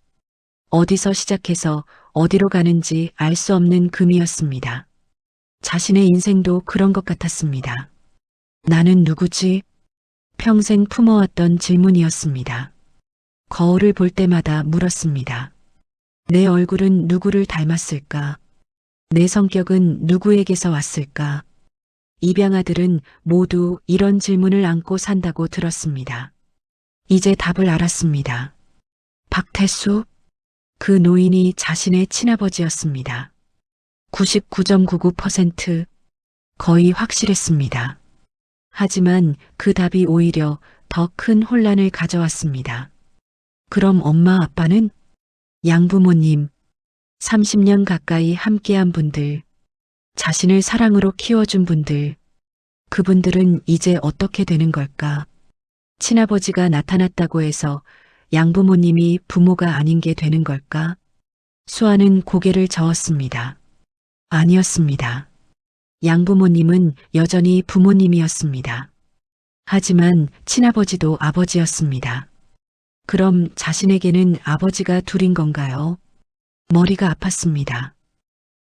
어디서 시작해서 어디로 가는지 알 수 없는 금이었습니다. 자신의 인생도 그런 것 같았습니다. 나는 누구지? 평생 품어왔던 질문이었습니다. 거울을 볼 때마다 물었습니다. 내 얼굴은 누구를 닮았을까? 내 성격은 누구에게서 왔을까? 입양아들은 모두 이런 질문을 안고 산다고 들었습니다. 이제 답을 알았습니다. 박태수? 그 노인이 자신의 친아버지였습니다. 99.99%, 거의 확실했습니다. 하지만 그 답이 오히려 더 큰 혼란을 가져왔습니다. 그럼 엄마 아빠는? 양부모님, 30년 가까이 함께한 분들, 자신을 사랑으로 키워준 분들, 그분들은 이제 어떻게 되는 걸까? 친아버지가 나타났다고 해서 양부모님이 부모가 아닌 게 되는 걸까? 수아는 고개를 저었습니다. 아니었습니다. 양부모님은 여전히 부모님이었습니다. 하지만 친아버지도 아버지였습니다. 그럼 자신에게는 아버지가 둘인 건가요? 머리가 아팠습니다.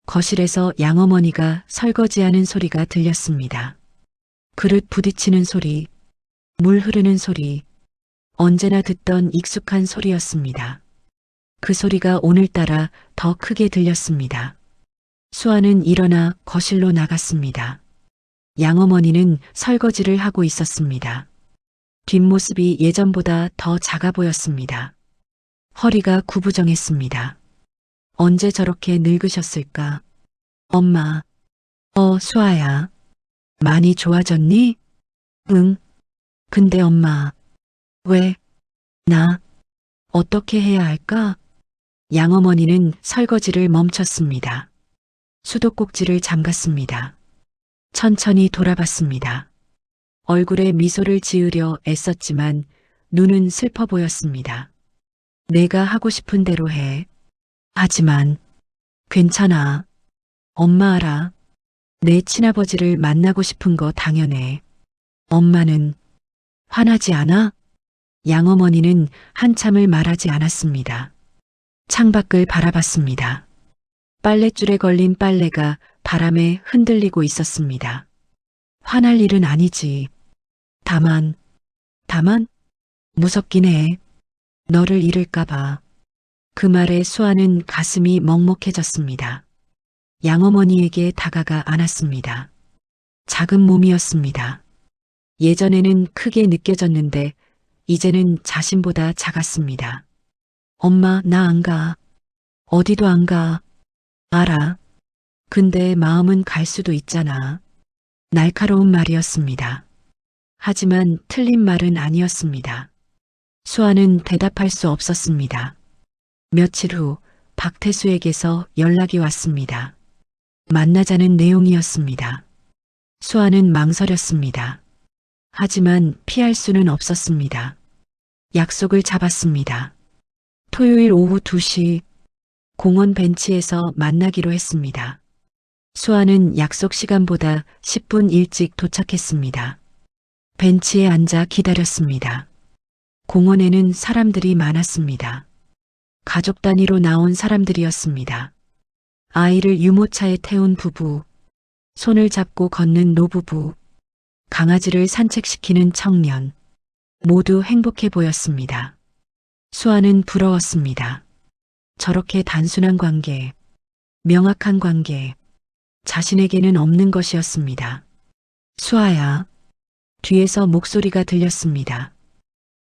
거실에서 양어머니가 설거지하는 소리가 들렸습니다. 그릇 부딪히는 소리, 물 흐르는 소리, 언제나 듣던 익숙한 소리였습니다. 그 소리가 오늘따라 더 크게 들렸습니다. 수아는 일어나 거실로 나갔습니다. 양어머니는 설거지를 하고 있었습니다. 뒷모습이 예전보다 더 작아 보였습니다. 허리가 구부정했습니다. 언제 저렇게 늙으셨을까? 엄마. 수아야. 많이 좋아졌니? 응. 근데 엄마. 왜? 나. 어떻게 해야 할까? 양어머니는 설거지를 멈췄습니다. 수도꼭지를 잠갔습니다. 천천히 돌아봤습니다. 얼굴에 미소를 지으려 애썼지만 눈은 슬퍼 보였습니다. 내가 하고 싶은 대로 해. 하지만 괜찮아. 엄마 알아. 내 친아버지를 만나고 싶은 거 당연해. 엄마는 화나지 않아? 양어머니는 한참을 말하지 않았습니다. 창밖을 바라봤습니다. 빨랫줄에 걸린 빨래가 바람에 흔들리고 있었습니다. 화날 일은 아니지. 다만 무섭긴 해. 너를 잃을까봐. 그 말에 수아는 가슴이 먹먹해졌습니다. 양어머니에게 다가가 안았습니다. 작은 몸이었습니다. 예전에는 크게 느껴졌는데 이제는 자신보다 작았습니다. 엄마, 나 안 가. 어디도 안 가. 알아. 근데 마음은 갈 수도 있잖아. 날카로운 말이었습니다. 하지만 틀린 말은 아니었습니다. 수아는 대답할 수 없었습니다. 며칠 후 박태수에게서 연락이 왔습니다. 만나자는 내용이었습니다. 수아는 망설였습니다. 하지만 피할 수는 없었습니다. 약속을 잡았습니다. 토요일 오후 2시 공원 벤치에서 만나기로 했습니다. 수아는 약속 시간보다 10분 일찍 도착했습니다. 벤치에 앉아 기다렸습니다. 공원에는 사람들이 많았습니다. 가족 단위로 나온 사람들이었습니다. 아이를 유모차에 태운 부부, 손을 잡고 걷는 노부부, 강아지를 산책시키는 청년, 모두 행복해 보였습니다. 수아는 부러웠습니다. 저렇게 단순한 관계, 명확한 관계, 자신에게는 없는 것이었습니다. 수아야. 뒤에서 목소리가 들렸습니다.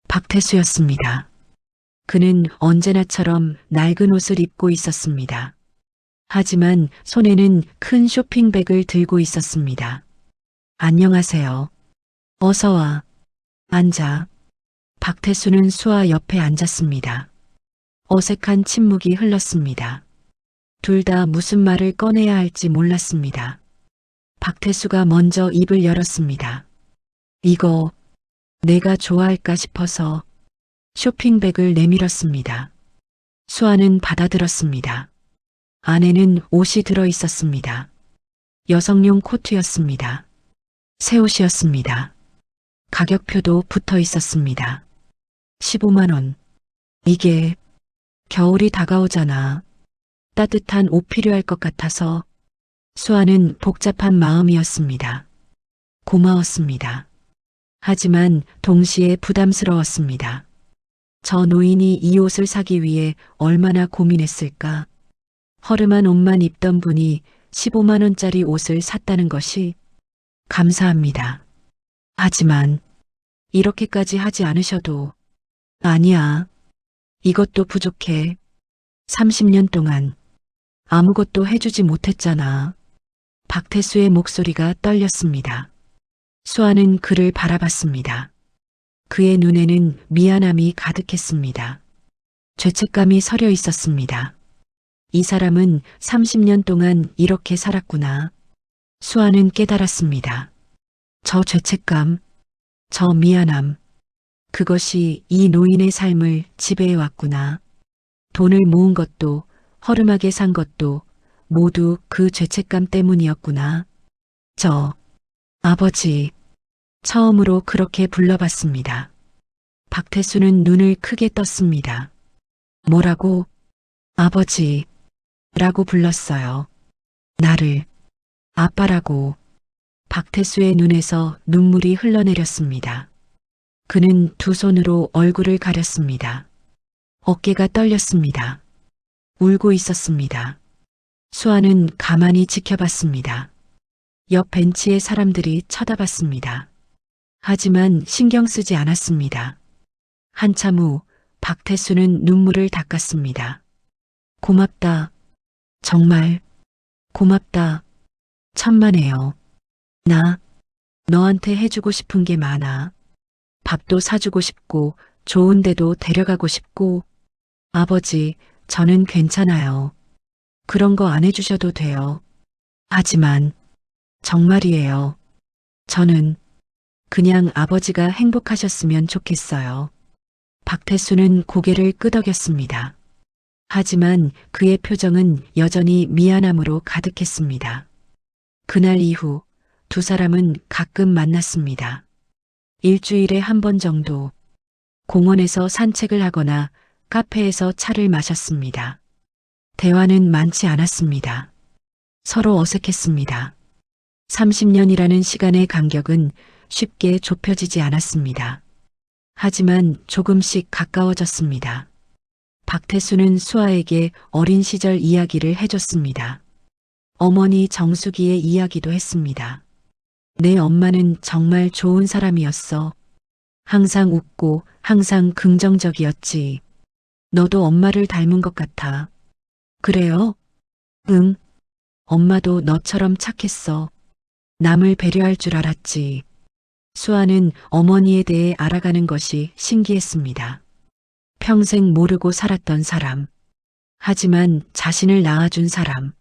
박태수였습니다. 그는 언제나처럼 낡은 옷을 입고 있었습니다. 하지만 손에는 큰 쇼핑백을 들고 있었습니다. 안녕하세요. 어서 와. 앉아. 박태수는 수아 옆에 앉았습니다. 어색한 침묵이 흘렀습니다. 둘 다 무슨 말을 꺼내야 할지 몰랐습니다. 박태수가 먼저 입을 열었습니다. 이거 내가 좋아할까 싶어서 쇼핑백을 내밀었습니다. 수아는 받아들었습니다. 안에는 옷이 들어 있었습니다. 여성용 코트였습니다. 새 옷이었습니다. 가격표도 붙어 있었습니다. 15만 원. 이게 겨울이 다가오잖아. 따뜻한 옷 필요할 것 같아서. 수아는 복잡한 마음이었습니다. 고마웠습니다. 하지만 동시에 부담스러웠습니다. 저 노인이 이 옷을 사기 위해 얼마나 고민했을까? 허름한 옷만 입던 분이 15만 원짜리 옷을 샀다는 것이 감사합니다. 하지만 이렇게까지 하지 않으셔도. 아니야. 이것도 부족해. 30년 동안 아무것도 해주지 못했잖아. 박태수의 목소리가 떨렸습니다. 수아는 그를 바라봤습니다. 그의 눈에는 미안함이 가득했습니다. 죄책감이 서려 있었습니다. 이 사람은 30년 동안 이렇게 살았구나. 수아는 깨달았습니다. 저 죄책감, 저 미안함, 그것이 이 노인의 삶을 지배해 왔구나. 돈을 모은 것도, 허름하게 산 것도 모두 그 죄책감 때문이었구나. 아버지. 처음으로 그렇게 불러봤습니다. 박태수는 눈을 크게 떴습니다. 뭐라고? 아버지. 라고 불렀어요. 나를 아빠라고. 박태수의 눈에서 눈물이 흘러내렸습니다. 그는 두 손으로 얼굴을 가렸습니다. 어깨가 떨렸습니다. 울고 있었습니다. 수아는 가만히 지켜봤습니다. 옆 벤치의 사람들이 쳐다봤습니다. 하지만 신경 쓰지 않았습니다. 한참 후 박태수는 눈물을 닦았습니다. 고맙다. 정말 고맙다. 천만에요. 나 너한테 해주고 싶은 게 많아. 밥도 사주고 싶고 좋은 데도 데려가고 싶고. 아버지, 저는 괜찮아요. 그런 거 안 해주셔도 돼요. 하지만 정말이에요. 저는 그냥 아버지가 행복하셨으면 좋겠어요. 박태수는 고개를 끄덕였습니다. 하지만 그의 표정은 여전히 미안함으로 가득했습니다. 그날 이후 두 사람은 가끔 만났습니다. 일주일에 한 번 정도 공원에서 산책을 하거나 카페에서 차를 마셨습니다. 대화는 많지 않았습니다. 서로 어색했습니다. 30년이라는 시간의 간격은 쉽게 좁혀지지 않았습니다. 하지만 조금씩 가까워졌습니다. 박태수는 수아에게 어린 시절 이야기를 해줬습니다. 어머니 정수기의 이야기도 했습니다. 내 엄마는 정말 좋은 사람이었어. 항상 웃고 항상 긍정적이었지. 너도 엄마를 닮은 것 같아. 그래요? 응. 엄마도 너처럼 착했어. 남을 배려할 줄 알았지. 수아는 어머니에 대해 알아가는 것이 신기했습니다. 평생 모르고 살았던 사람. 하지만 자신을 낳아준 사람.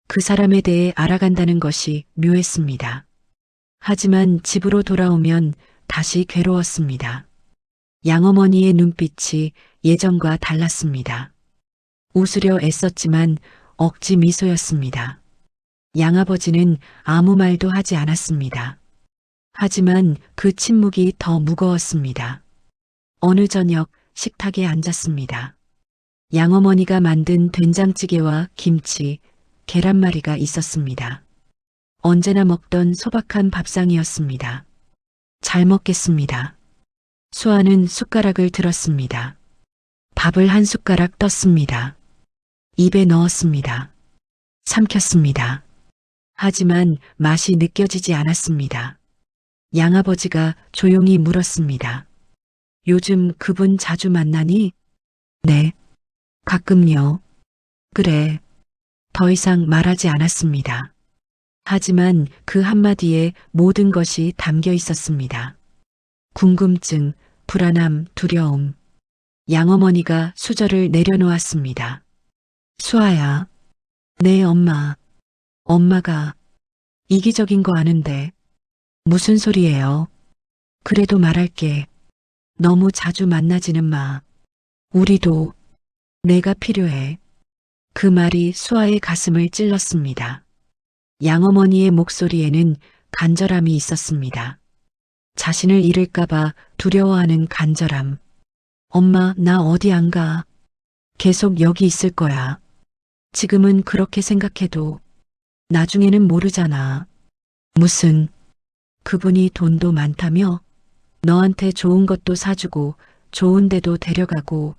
그 사람에 대해 알아간다는 것이 묘했습니다. 하지만 집으로 돌아오면 다시 괴로웠습니다. 양어머니의 눈빛이 예전과 달랐습니다. 웃으려 애썼지만 억지 미소였습니다. 양아버지는 아무 말도 하지 않았습니다. 하지만 그 침묵이 더 무거웠습니다. 어느 저녁 식탁에 앉았습니다. 양어머니가 만든 된장찌개와 김치, 계란말이가 있었습니다. 언제나 먹던 소박한 밥상이었습니다. 잘 먹겠습니다. 수아는 숟가락을 들었습니다. 밥을 한 숟가락 떴습니다. 입에 넣었습니다. 삼켰습니다. 하지만 맛이 느껴지지 않았습니다. 양아버지가 조용히 물었습니다. 요즘 그분 자주 만나니? 네. 가끔요. 그래. 더 이상 말하지 않았습니다. 하지만 그 한마디에 모든 것이 담겨 있었습니다. 궁금증, 불안함, 두려움. 양어머니가 수저를 내려놓았습니다. 수아야. 네, 엄마. 엄마가 이기적인 거 아는데. 무슨 소리예요? 그래도 말할게. 너무 자주 만나지는 마. 우리도 내가 필요해. 그 말이 수아의 가슴을 찔렀습니다. 양어머니의 목소리에는 간절함이 있었습니다. 자신을 잃을까봐 두려워하는 간절함. 엄마, 나 어디 안 가. 계속 여기 있을 거야. 지금은 그렇게 생각해도 나중에는 모르잖아. 무슨, 그분이 돈도 많다며? 너한테 좋은 것도 사주고 좋은 데도 데려가고.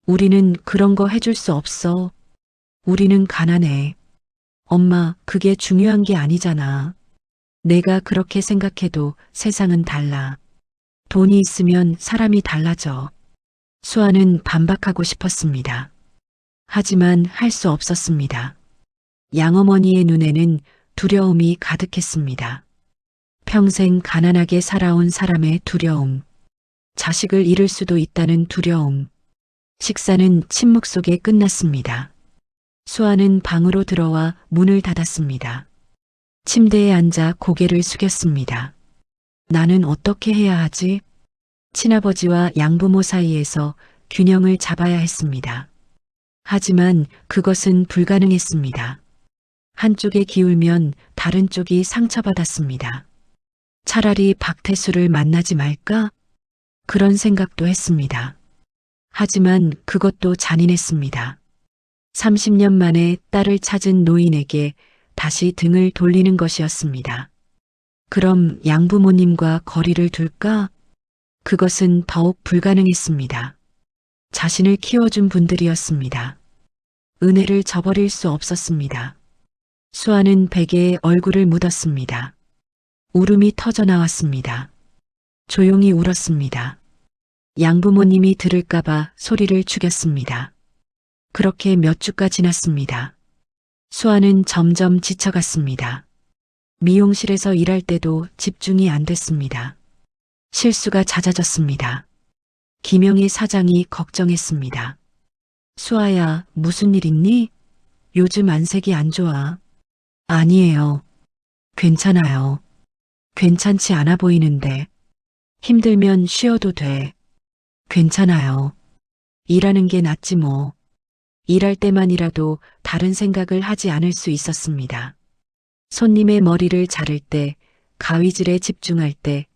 우리는 그런 거 해줄 수 없어. 우리는 가난해. 엄마, 그게 중요한 게 아니잖아. 내가 그렇게 생각해도 세상은 달라. 돈이 있으면 사람이 달라져. 수아는 반박하고 싶었습니다. 하지만 할 수 없었습니다. 양어머니의 눈에는 두려움이 가득했습니다. 평생 가난하게 살아온 사람의 두려움. 자식을 잃을 수도 있다는 두려움. 식사는 침묵 속에 끝났습니다. 수아는 방으로 들어와 문을 닫았습니다. 침대에 앉아 고개를 숙였습니다. 나는 어떻게 해야 하지? 친아버지와 양부모 사이에서 균형을 잡아야 했습니다. 하지만 그것은 불가능했습니다. 한쪽에 기울면 다른 쪽이 상처받았습니다. 차라리 박태수를 만나지 말까? 그런 생각도 했습니다. 하지만 그것도 잔인했습니다. 30년 만에 딸을 찾은 노인에게 다시 등을 돌리는 것이었습니다. 그럼 양부모님과 거리를 둘까? 그것은 더욱 불가능했습니다. 자신을 키워준 분들이었습니다. 은혜를 저버릴 수 없었습니다. 수아는 베개에 얼굴을 묻었습니다. 울음이 터져 나왔습니다. 조용히 울었습니다. 양부모님이 들을까봐 소리를 죽였습니다. 그렇게 몇 주가 지났습니다. 수아는 점점 지쳐갔습니다. 미용실에서 일할 때도 집중이 안 됐습니다. 실수가 잦아졌습니다. 김영희 사장이 걱정했습니다. 수아야, 무슨 일 있니? 요즘 안색이 안 좋아. 아니에요. 괜찮아요. 괜찮지 않아 보이는데. 힘들면 쉬어도 돼. 괜찮아요. 일하는 게 낫지 뭐. 일할 때만이라도 다른 생각을 하지 않을 수 있었습니다. 손님의 머리를 자를 때, 가위질에 집중할 때,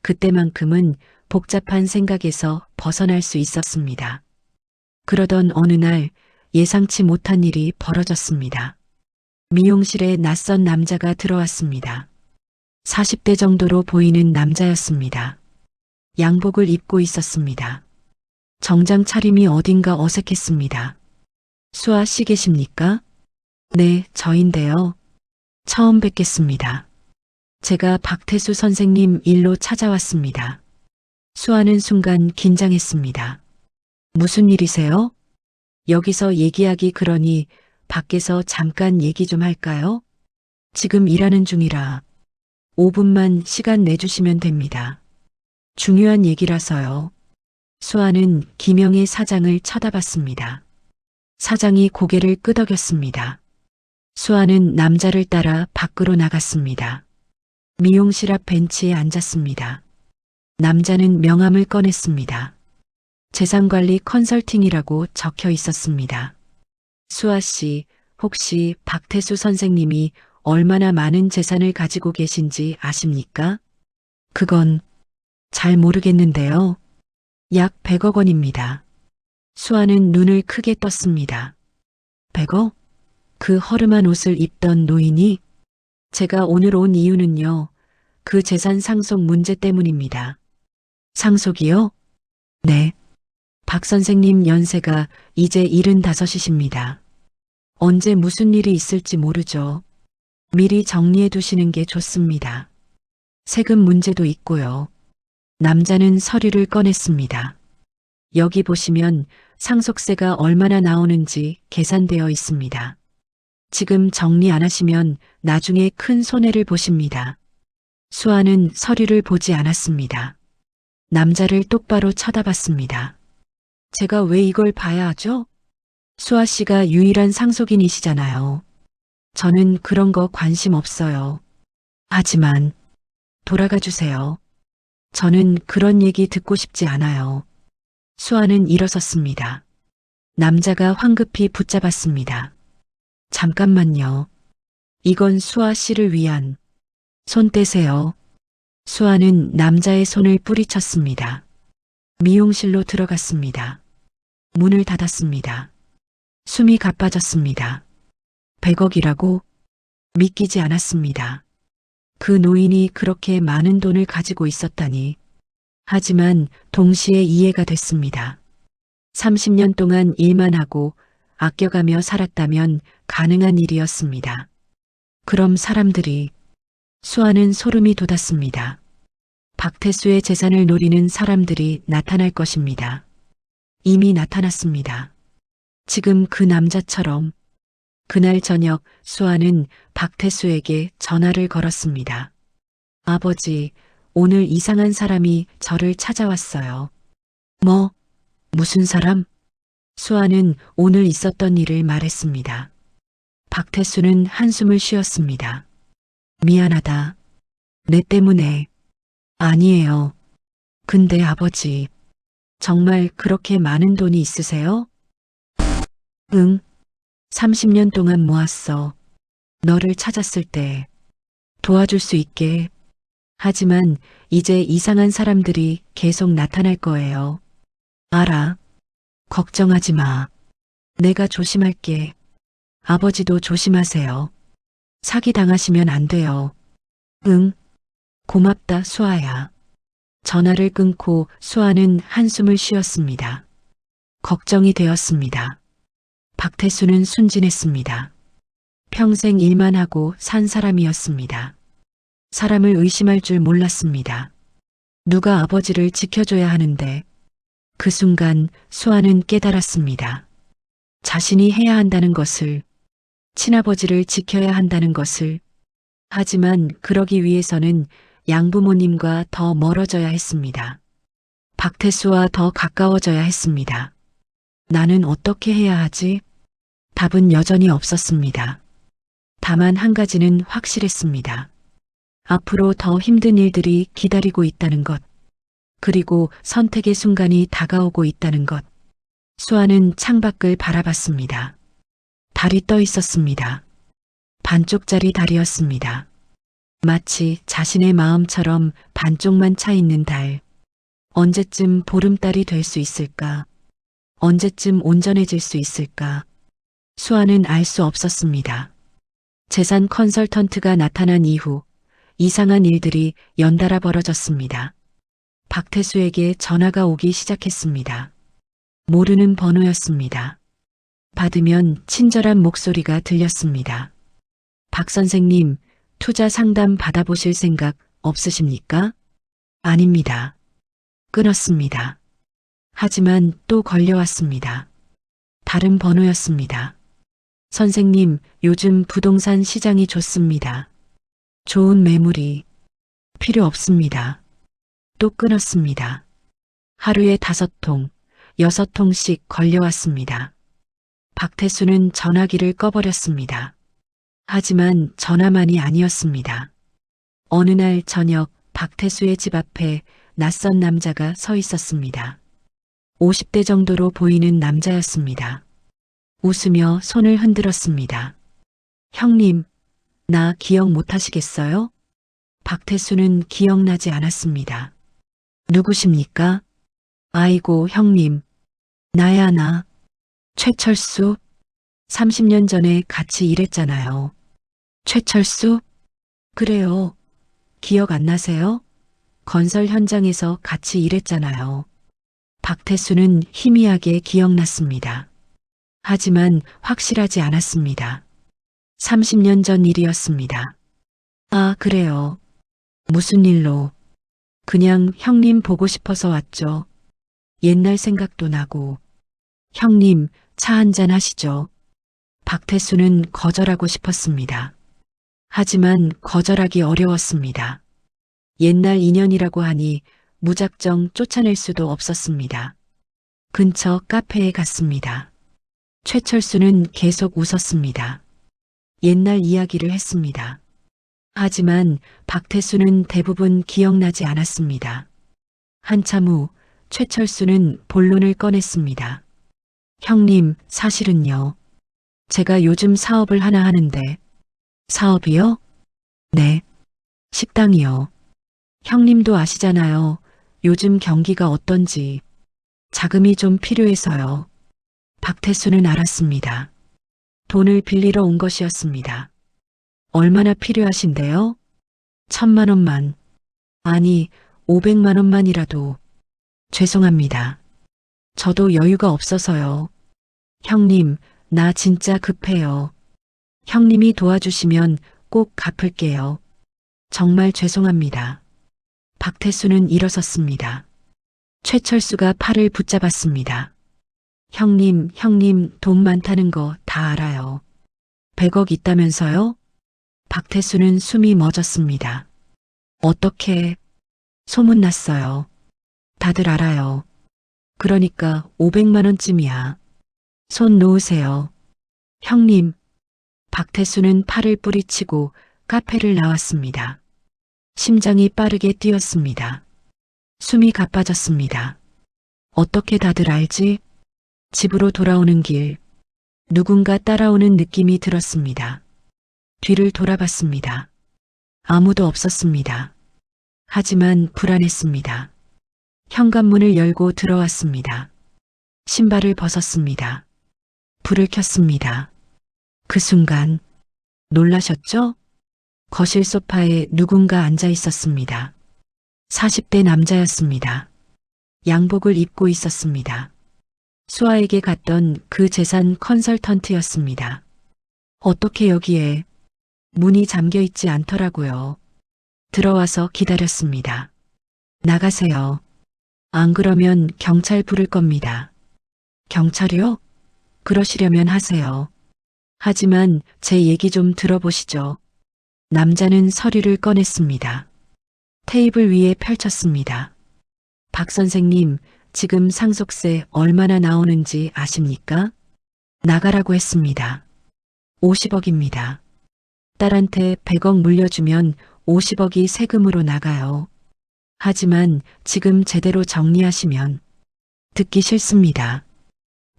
그때만큼은 복잡한 생각에서 벗어날 수 있었습니다. 그러던 어느 날 예상치 못한 일이 벌어졌습니다. 미용실에 낯선 남자가 들어왔습니다. 40대 정도로 보이는 남자였습니다. 양복을 입고 있었습니다. 정장 차림이 어딘가 어색했습니다. 수아 씨 계십니까? 네, 저인데요. 처음 뵙겠습니다. 제가 박태수 선생님 일로 찾아왔습니다. 수아는 순간 긴장했습니다. 무슨 일이세요? 여기서 얘기하기 그러니 밖에서 잠깐 얘기 좀 할까요? 지금 일하는 중이라 5분만 시간 내주시면 됩니다. 중요한 얘기라서요. 수아는 김영희 사장을 쳐다봤습니다. 사장이 고개를 끄덕였습니다. 수아는 남자를 따라 밖으로 나갔습니다. 미용실 앞 벤치에 앉았습니다. 남자는 명함을 꺼냈습니다. 재산관리 컨설팅이라고 적혀 있었습니다. 수아 씨, 혹시 박태수 선생님이 얼마나 많은 재산을 가지고 계신지 아십니까? 그건 잘 모르겠는데요. 약 100억 원입니다. 수아는 눈을 크게 떴습니다. 100억? 그 허름한 옷을 입던 노인이? 제가 오늘 온 이유는요. 그 재산 상속 문제 때문입니다. 상속이요? 네. 박 선생님 연세가 이제 75이십니다. 언제 무슨 일이 있을지 모르죠. 미리 정리해 두시는 게 좋습니다. 세금 문제도 있고요. 남자는 서류를 꺼냈습니다. 여기 보시면 상속세가 얼마나 나오는지 계산되어 있습니다. 지금 정리 안 하시면 나중에 큰 손해를 보십니다. 수아는 서류를 보지 않았습니다. 남자를 똑바로 쳐다봤습니다. 제가 왜 이걸 봐야 하죠? 수아 씨가 유일한 상속인이시잖아요. 저는 그런 거 관심 없어요. 하지만 돌아가 주세요. 저는 그런 얘기 듣고 싶지 않아요. 수아는 일어섰습니다. 남자가 황급히 붙잡았습니다. 잠깐만요. 이건 수아 씨를 위한. 손 떼세요. 수아는 남자의 손을 뿌리쳤습니다. 미용실로 들어갔습니다. 문을 닫았습니다. 숨이 가빠졌습니다. 100억이라고? 믿기지 않았습니다. 그 노인이 그렇게 많은 돈을 가지고 있었다니. 하지만 동시에 이해가 됐습니다. 30년 동안 일만 하고 아껴가며 살았다면 가능한 일이었습니다. 그럼 사람들이, 수아는 소름이 돋았습니다. 박태수의 재산을 노리는 사람들이 나타날 것입니다. 이미 나타났습니다. 지금 그 남자처럼. 그날 저녁 수아는 박태수에게 전화를 걸었습니다. 아버지, 오늘 이상한 사람이 저를 찾아왔어요. 뭐? 무슨 사람? 수아는 오늘 있었던 일을 말했습니다. 박태수는 한숨을 쉬었습니다. 미안하다. 내 때문에. 아니에요. 근데 아버지, 정말 그렇게 많은 돈이 있으세요? 응. 30년 동안 모았어. 너를 찾았을 때 도와줄 수 있게. 하지만 이제 이상한 사람들이 계속 나타날 거예요. 알아. 걱정하지 마. 내가 조심할게. 아버지도 조심하세요. 사기 당하시면 안 돼요. 응. 고맙다, 수아야. 전화를 끊고 수아는 한숨을 쉬었습니다. 걱정이 되었습니다. 박태수는 순진했습니다. 평생 일만 하고 산 사람이었습니다. 사람을 의심할 줄 몰랐습니다. 누가 아버지를 지켜줘야 하는데 그 순간 수아는 깨달았습니다. 자신이 해야 한다는 것을, 친아버지를 지켜야 한다는 것을. 하지만 그러기 위해서는 양부모님과 더 멀어져야 했습니다. 박태수와 더 가까워져야 했습니다. 나는 어떻게 해야 하지? 답은 여전히 없었습니다. 다만 한 가지는 확실했습니다. 앞으로 더 힘든 일들이 기다리고 있다는 것, 그리고 선택의 순간이 다가오고 있다는 것. 수아는 창밖을 바라봤습니다. 달이 떠 있었습니다. 반쪽짜리 달이었습니다. 마치 자신의 마음처럼 반쪽만 차 있는 달. 언제쯤 보름달이 될 수 있을까? 언제쯤 온전해질 수 있을까? 수아는 알 수 없었습니다. 재산 컨설턴트가 나타난 이후 이상한 일들이 연달아 벌어졌습니다. 박태수에게 전화가 오기 시작했습니다. 모르는 번호였습니다. 받으면 친절한 목소리가 들렸습니다. 박 선생님, 투자 상담 받아보실 생각 없으십니까? 아닙니다. 끊었습니다. 하지만 또 걸려왔습니다. 다른 번호였습니다. 선생님, 요즘 부동산 시장이 좋습니다. 좋은 매물이 필요 없습니다. 또 끊었습니다. 하루에 5통, 6통씩 걸려왔습니다. 박태수는 전화기를 꺼버렸습니다. 하지만 전화만이 아니었습니다. 어느 날 저녁 박태수의 집 앞에 낯선 남자가 서 있었습니다. 50대 정도로 보이는 남자였습니다. 웃으며 손을 흔들었습니다. 형님, 나 기억 못 하시겠어요? 박태수는 기억나지 않았습니다. 누구십니까? 아이고, 형님. 나야 나. 최철수. 30년 전에 같이 일했잖아요. 최철수? 그래요. 기억 안 나세요? 건설 현장에서 같이 일했잖아요. 박태수는 희미하게 기억났습니다. 하지만 확실하지 않았습니다. 30년 전 일이었습니다. 아, 그래요. 무슨 일로? 그냥 형님 보고 싶어서 왔죠. 옛날 생각도 나고. 형님, 차 한잔 하시죠. 박태수는 거절하고 싶었습니다. 하지만 거절하기 어려웠습니다. 옛날 인연이라고 하니 무작정 쫓아낼 수도 없었습니다. 근처 카페에 갔습니다. 최철수는 계속 웃었습니다. 옛날 이야기를 했습니다. 하지만 박태수는 대부분 기억나지 않았습니다. 한참 후 최철수는 본론을 꺼냈습니다. 형님, 사실은요. 제가 요즘 사업을 하나 하는데. 사업이요? 네. 식당이요. 형님도 아시잖아요. 요즘 경기가 어떤지. 자금이 좀 필요해서요. 박태수는 알았습니다. 돈을 빌리러 온 것이었습니다. 얼마나 필요하신데요? 1,000만 원만. 아니, 500만 원만이라도. 죄송합니다. 저도 여유가 없어서요. 형님, 나 진짜 급해요. 형님이 도와주시면 꼭 갚을게요. 정말 죄송합니다. 박태수는 일어섰습니다. 최철수가 팔을 붙잡았습니다. 형님, 돈 많다는 거 다 알아요. 100억 있다면서요? 박태수는 숨이 멎었습니다. 어떻게? 소문났어요. 다들 알아요. 그러니까 500만 원쯤이야. 손 놓으세요. 형님. 박태수는 팔을 뿌리치고 카페를 나왔습니다. 심장이 빠르게 뛰었습니다. 숨이 가빠졌습니다. 어떻게 다들 알지? 집으로 돌아오는 길, 누군가 따라오는 느낌이 들었습니다. 뒤를 돌아봤습니다. 아무도 없었습니다. 하지만 불안했습니다. 현관문을 열고 들어왔습니다. 신발을 벗었습니다. 불을 켰습니다. 그 순간 놀라셨죠? 거실 소파에 누군가 앉아 있었습니다. 40대 남자였습니다. 양복을 입고 있었습니다. 수아에게 갔던 그 재산 컨설턴트였습니다. 어떻게 여기에? 문이 잠겨 있지 않더라고요. 들어와서 기다렸습니다. 나가세요. 안 그러면 경찰 부를 겁니다. 경찰이요? 그러시려면 하세요. 하지만 제 얘기 좀 들어보시죠. 남자는 서류를 꺼냈습니다. 테이블 위에 펼쳤습니다. 박 선생님, 지금 상속세 얼마나 나오는지 아십니까? 나가라고 했습니다. 50억입니다. 딸한테 100억 물려주면 50억이 세금으로 나가요. 하지만 지금 제대로 정리하시면 듣기 싫습니다.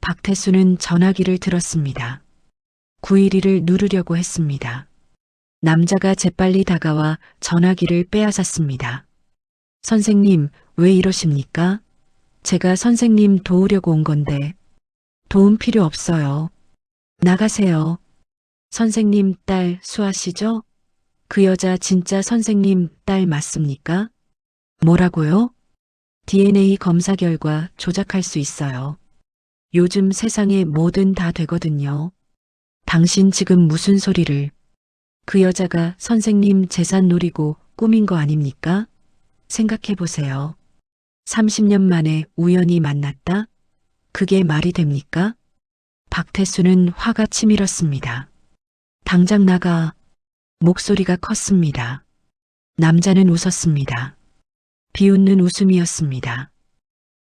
박태수는 전화기를 들었습니다. 911을 누르려고 했습니다. 남자가 재빨리 다가와 전화기를 빼앗았습니다. 선생님, 왜 이러십니까? 제가 선생님 도우려고 온 건데. 도움 필요 없어요. 나가세요. 선생님 딸 수아 씨죠? 그 여자 진짜 선생님 딸 맞습니까? 뭐라고요? DNA 검사 결과 조작할 수 있어요. 요즘 세상에 뭐든 다 되거든요. 당신 지금 무슨 소리를. 그 여자가 선생님 재산 노리고 꾸민 거 아닙니까? 생각해 보세요. 30년 만에 우연히 만났다? 그게 말이 됩니까? 박태수는 화가 치밀었습니다. 당장 나가. 목소리가 컸습니다. 남자는 웃었습니다. 비웃는 웃음이었습니다.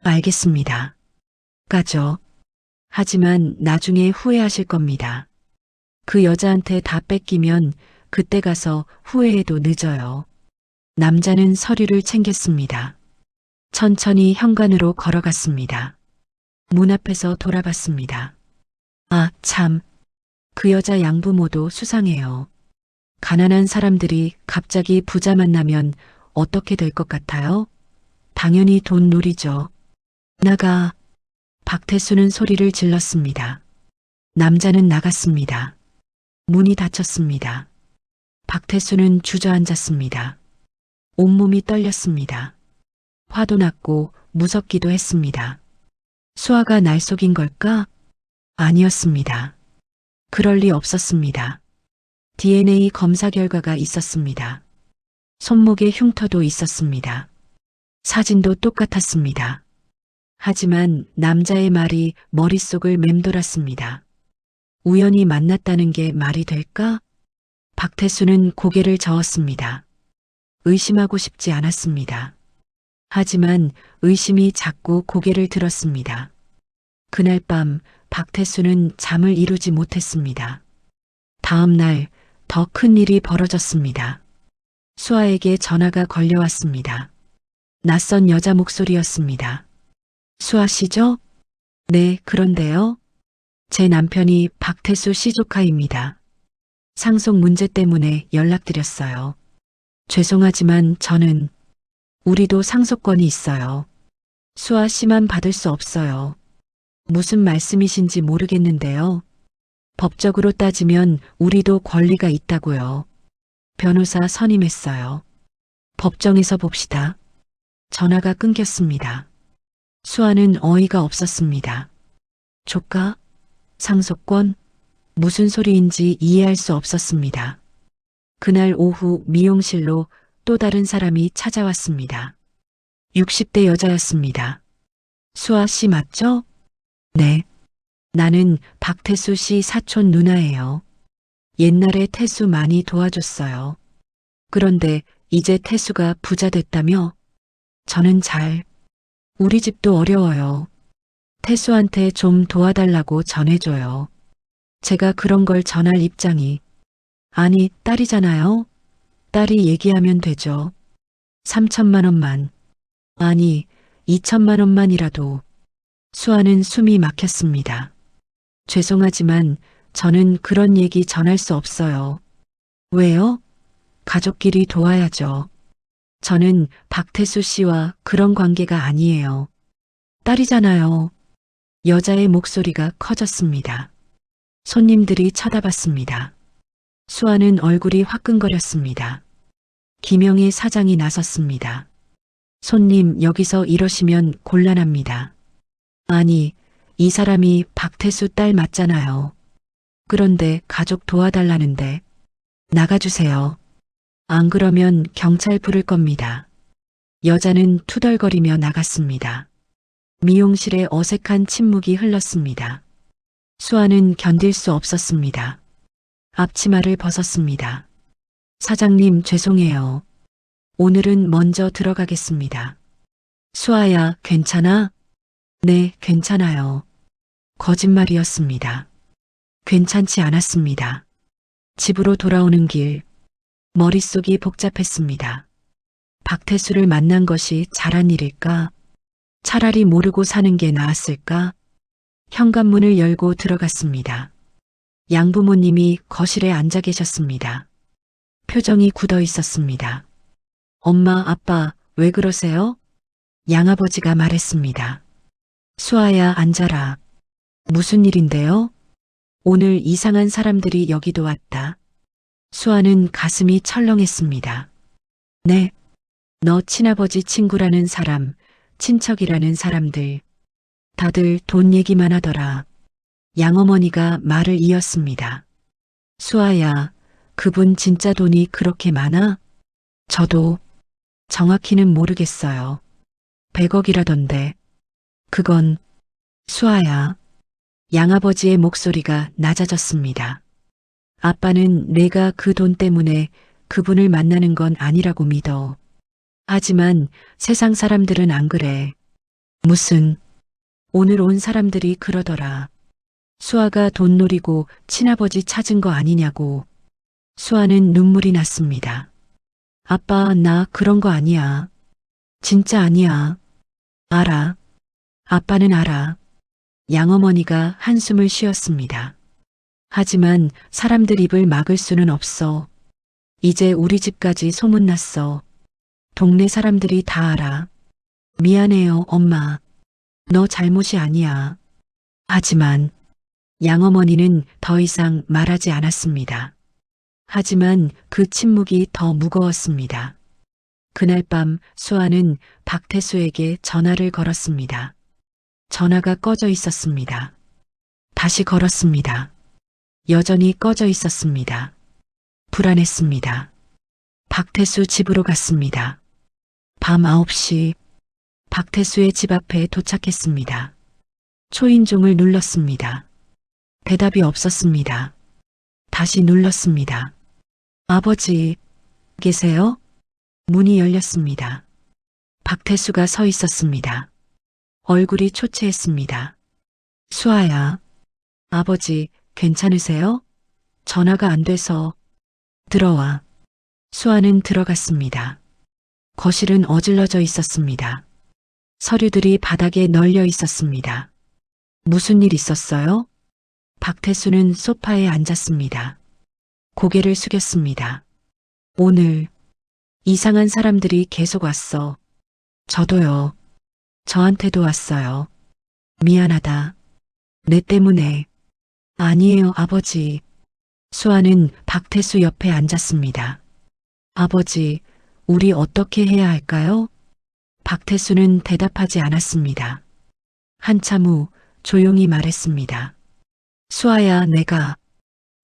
알겠습니다. 가죠. 하지만 나중에 후회하실 겁니다. 그 여자한테 다 뺏기면 그때 가서 후회해도 늦어요. 남자는 서류를 챙겼습니다. 천천히 현관으로 걸어갔습니다. 문 앞에서 돌아봤습니다. 아, 참. 그 여자 양부모도 수상해요. 가난한 사람들이 갑자기 부자 만나면 어떻게 될 것 같아요? 당연히 돈 놀이죠. 나가. 박태수는 소리를 질렀습니다. 남자는 나갔습니다. 문이 닫혔습니다. 박태수는 주저앉았습니다. 온몸이 떨렸습니다. 화도 났고 무섭기도 했습니다. 수아가 날 속인 걸까? 아니었습니다. 그럴 리 없었습니다. DNA 검사 결과가 있었습니다. 손목에 흉터도 있었습니다. 사진도 똑같았습니다. 하지만 남자의 말이 머릿속을 맴돌았습니다. 우연히 만났다는 게 말이 될까? 박태수는 고개를 저었습니다. 의심하고 싶지 않았습니다. 하지만 의심이 자꾸 고개를 들었습니다. 그날 밤 박태수는 잠을 이루지 못했습니다. 다음 날 더 큰 일이 벌어졌습니다. 수아에게 전화가 걸려왔습니다. 낯선 여자 목소리였습니다. 수아 씨죠? 네, 그런데요. 제 남편이 박태수 씨 조카입니다. 상속 문제 때문에 연락드렸어요. 죄송하지만 우리도 상속권이 있어요. 수아 씨만 받을 수 없어요. 무슨 말씀이신지 모르겠는데요. 법적으로 따지면 우리도 권리가 있다고요. 변호사 선임했어요. 법정에서 봅시다. 전화가 끊겼습니다. 수아는 어이가 없었습니다. 조카? 상속권? 무슨 소리인지 이해할 수 없었습니다. 그날 오후 미용실로 또 다른 사람이 찾아왔습니다. 60대 여자였습니다. 수아 씨 맞죠? 네. 나는 박태수 씨 사촌 누나예요. 옛날에 태수 많이 도와줬어요. 그런데 이제 태수가 부자 됐다며? 저는 우리 집도 어려워요. 태수한테 좀 도와달라고 전해줘요. 제가 그런 걸 전할 입장이. 아니, 딸이잖아요. 딸이 얘기하면 되죠. 3천만 원만. 아니, 2천만 원만이라도. 수아는 숨이 막혔습니다. 죄송하지만 저는 그런 얘기 전할 수 없어요. 왜요? 가족끼리 도와야죠. 저는 박태수 씨와 그런 관계가 아니에요. 딸이잖아요. 여자의 목소리가 커졌습니다. 손님들이 쳐다봤습니다. 수아는 얼굴이 화끈거렸습니다. 김영희 사장이 나섰습니다. 손님, 여기서 이러시면 곤란합니다. 아니, 이 사람이 박태수 딸 맞잖아요. 그런데 가족 도와달라는데 나가주세요. 안 그러면 경찰 부를 겁니다. 여자는 투덜거리며 나갔습니다. 미용실에 어색한 침묵이 흘렀습니다. 수아는 견딜 수 없었습니다. 앞치마를 벗었습니다. 사장님, 죄송해요. 오늘은 먼저 들어가겠습니다. 수아야, 괜찮아? 네, 괜찮아요. 거짓말이었습니다. 괜찮지 않았습니다. 집으로 돌아오는 길, 머릿속이 복잡했습니다. 박태수를 만난 것이 잘한 일일까? 차라리 모르고 사는 게 나았을까? 현관문을 열고 들어갔습니다. 양부모님이 거실에 앉아 계셨습니다. 표정이 굳어 있었습니다. 엄마, 아빠, 왜 그러세요? 양아버지가 말했습니다. 수아야, 앉아라. 무슨 일인데요? 오늘 이상한 사람들이 여기도 왔다. 수아는 가슴이 철렁했습니다. 네. 너 친아버지 친구라는 사람, 친척이라는 사람들. 다들 돈 얘기만 하더라. 양어머니가 말을 이었습니다. 수아야, 그분 진짜 돈이 그렇게 많아? 저도 정확히는 모르겠어요. 100억이라던데. 그건 수아야. 양아버지의 목소리가 낮아졌습니다. 아빠는 내가 그 돈 때문에 그분을 만나는 건 아니라고 믿어. 하지만 세상 사람들은 안 그래. 무슨, 오늘 온 사람들이 그러더라. 수아가 돈 노리고 친아버지 찾은 거 아니냐고. 수아는 눈물이 났습니다. 아빠, 나 그런 거 아니야. 진짜 아니야. 알아. 아빠는 알아. 양어머니가 한숨을 쉬었습니다. 하지만 사람들 입을 막을 수는 없어. 이제 우리 집까지 소문났어. 동네 사람들이 다 알아. 미안해요, 엄마. 너 잘못이 아니야. 하지만 양어머니는 더 이상 말하지 않았습니다. 하지만 그 침묵이 더 무거웠습니다. 그날 밤 수아는 박태수에게 전화를 걸었습니다. 전화가 꺼져 있었습니다. 다시 걸었습니다. 여전히 꺼져 있었습니다. 불안했습니다. 박태수 집으로 갔습니다. 밤 9시 박태수의 집 앞에 도착했습니다. 초인종을 눌렀습니다. 대답이 없었습니다. 다시 눌렀습니다. 아버지, 계세요? 문이 열렸습니다. 박태수가 서 있었습니다. 얼굴이 초췌했습니다. 수아야, 아버지, 괜찮으세요? 전화가 안 돼서. 들어와. 수아는 들어갔습니다. 거실은 어질러져 있었습니다. 서류들이 바닥에 널려 있었습니다. 무슨 일 있었어요? 박태수는 소파에 앉았습니다. 고개를 숙였습니다. 오늘 이상한 사람들이 계속 왔어. 저도요. 저한테도 왔어요. 미안하다. 내 때문에. 아니에요, 아버지. 수아는 박태수 옆에 앉았습니다. 아버지, 우리 어떻게 해야 할까요? 박태수는 대답하지 않았습니다. 한참 후 조용히 말했습니다. 수아야, 내가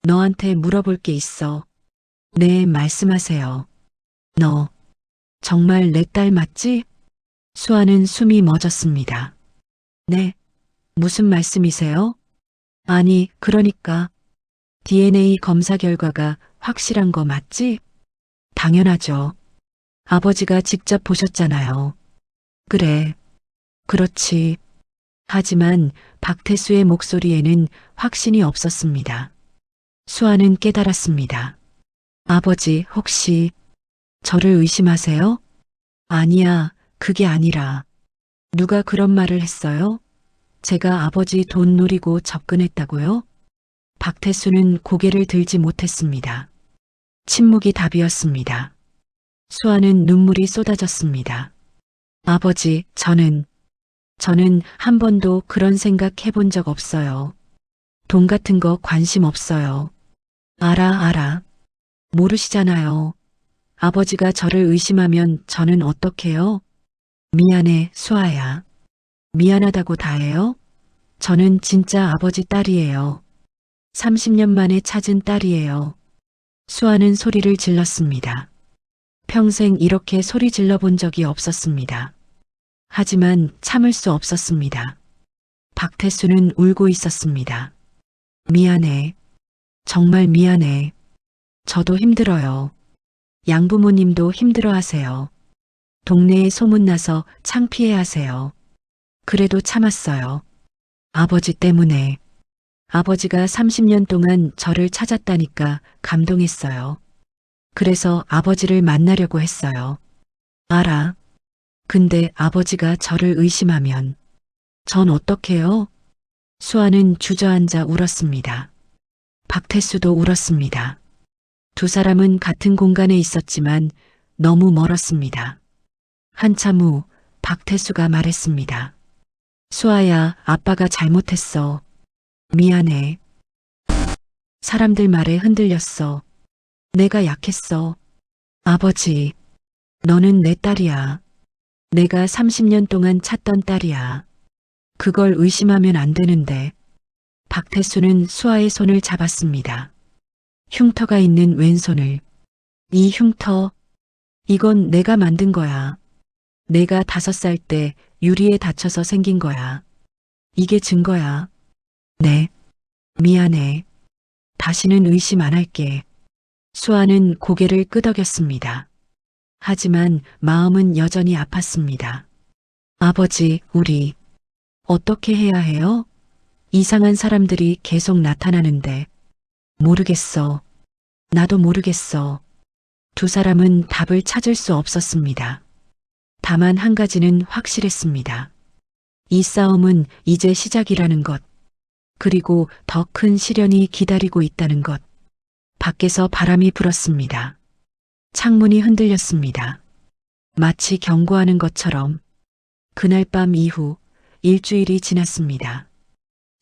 너한테 물어볼 게 있어. 네, 말씀하세요. 너 정말 내 딸 맞지? 수아는 숨이 멎었습니다. 네, 무슨 말씀이세요? 아니, 그러니까 DNA 검사 결과가 확실한 거 맞지? 당연하죠. 아버지가 직접 보셨잖아요. 그래, 그렇지. 하지만 박태수의 목소리에는 확신이 없었습니다. 수아는 깨달았습니다. 아버지, 혹시 저를 의심하세요? 아니야, 그게 아니라. 누가 그런 말을 했어요? 제가 아버지 돈 노리고 접근했다고요? 박태수는 고개를 들지 못했습니다. 침묵이 답이었습니다. 수아는 눈물이 쏟아졌습니다. 아버지, 저는 한 번도 그런 생각 해본 적 없어요. 돈 같은 거 관심 없어요. 알아. 모르시잖아요. 아버지가 저를 의심하면 저는 어떡해요? 미안해, 수아야. 미안하다고 다 해요? 저는 진짜 아버지 딸이에요. 30년 만에 찾은 딸이에요. 수아는 소리를 질렀습니다. 평생 이렇게 소리 질러 본 적이 없었습니다. 하지만 참을 수 없었습니다. 박태수는 울고 있었습니다. 미안해. 정말 미안해. 저도 힘들어요. 양부모님도 힘들어하세요. 동네에 소문나서 창피해하세요. 그래도 참았어요. 아버지 때문에. 아버지가 30년 동안 저를 찾았다니까 감동했어요. 그래서 아버지를 만나려고 했어요. 알아. 근데 아버지가 저를 의심하면 전 어떡해요? 수아는 주저앉아 울었습니다. 박태수도 울었습니다. 두 사람은 같은 공간에 있었지만 너무 멀었습니다. 한참 후 박태수가 말했습니다. 수아야, 아빠가 잘못했어. 미안해. 사람들 말에 흔들렸어. 내가 약했어. 아버지, 너는 내 딸이야. 내가 30년 동안 찾던 딸이야. 그걸 의심하면 안 되는데. 박태수는 수아의 손을 잡았습니다. 흉터가 있는 왼손을. 이 흉터, 이건 내가 만든 거야. 내가 5살 때 유리에 다쳐서 생긴 거야. 이게 증거야. 네, 미안해. 다시는 의심 안 할게. 수아는 고개를 끄덕였습니다. 하지만 마음은 여전히 아팠습니다. 아버지, 우리 어떻게 해야 해요? 이상한 사람들이 계속 나타나는데. 모르겠어. 나도 모르겠어. 두 사람은 답을 찾을 수 없었습니다. 다만 한 가지는 확실했습니다. 이 싸움은 이제 시작이라는 것. 그리고 더 큰 시련이 기다리고 있다는 것. 밖에서 바람이 불었습니다. 창문이 흔들렸습니다. 마치 경고하는 것처럼. 그날 밤 이후 일주일이 지났습니다.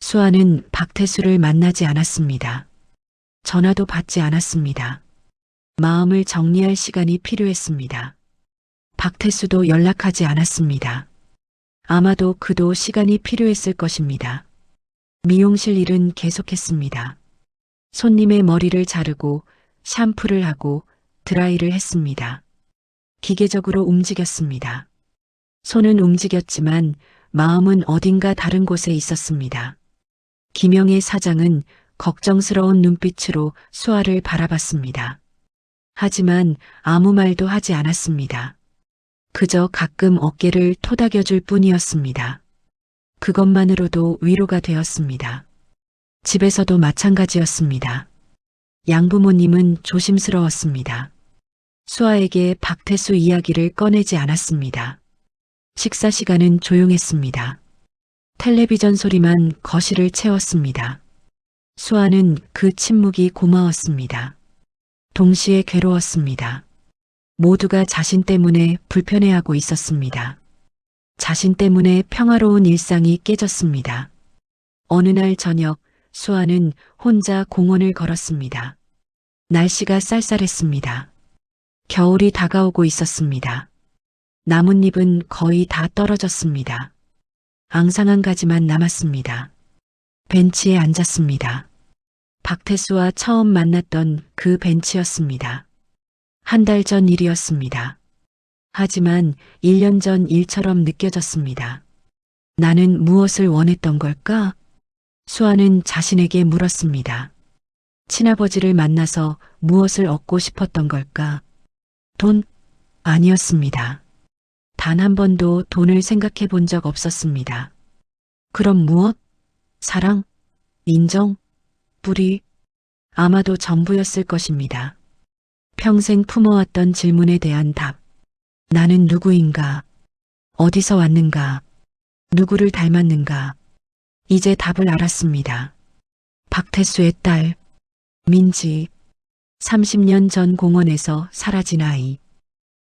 수아는 박태수를 만나지 않았습니다. 전화도 받지 않았습니다. 마음을 정리할 시간이 필요했습니다. 박태수도 연락하지 않았습니다. 아마도 그도 시간이 필요했을 것입니다. 미용실 일은 계속했습니다. 손님의 머리를 자르고 샴푸를 하고 드라이를 했습니다. 기계적으로 움직였습니다. 손은 움직였지만 마음은 어딘가 다른 곳에 있었습니다. 김영애 사장은 걱정스러운 눈빛으로 수아를 바라봤습니다. 하지만 아무 말도 하지 않았습니다. 그저 가끔 어깨를 토닥여줄 뿐이었습니다. 그것만으로도 위로가 되었습니다. 집에서도 마찬가지였습니다. 양부모님은 조심스러웠습니다. 수아에게 박태수 이야기를 꺼내지 않았습니다. 식사 시간은 조용했습니다. 텔레비전 소리만 거실을 채웠습니다. 수아는 그 침묵이 고마웠습니다. 동시에 괴로웠습니다. 모두가 자신 때문에 불편해하고 있었습니다. 자신 때문에 평화로운 일상이 깨졌습니다. 어느 날 저녁 수아는 혼자 공원을 걸었습니다. 날씨가 쌀쌀했습니다. 겨울이 다가오고 있었습니다. 나뭇잎은 거의 다 떨어졌습니다. 앙상한 가지만 남았습니다. 벤치에 앉았습니다. 박태수와 처음 만났던 그 벤치였습니다. 한 달 전 일이었습니다. 하지만 1년 전 일처럼 느껴졌습니다. 나는 무엇을 원했던 걸까? 수아는 자신에게 물었습니다. 친아버지를 만나서 무엇을 얻고 싶었던 걸까? 돈? 아니었습니다. 단 한 번도 돈을 생각해 본 적 없었습니다. 그럼 무엇? 사랑? 인정? 뿌리? 아마도 전부였을 것입니다. 평생 품어왔던 질문에 대한 답. 나는 누구인가? 어디서 왔는가? 누구를 닮았는가? 이제 답을 알았습니다. 박태수의 딸, 민지. 30년 전 공원에서 사라진 아이.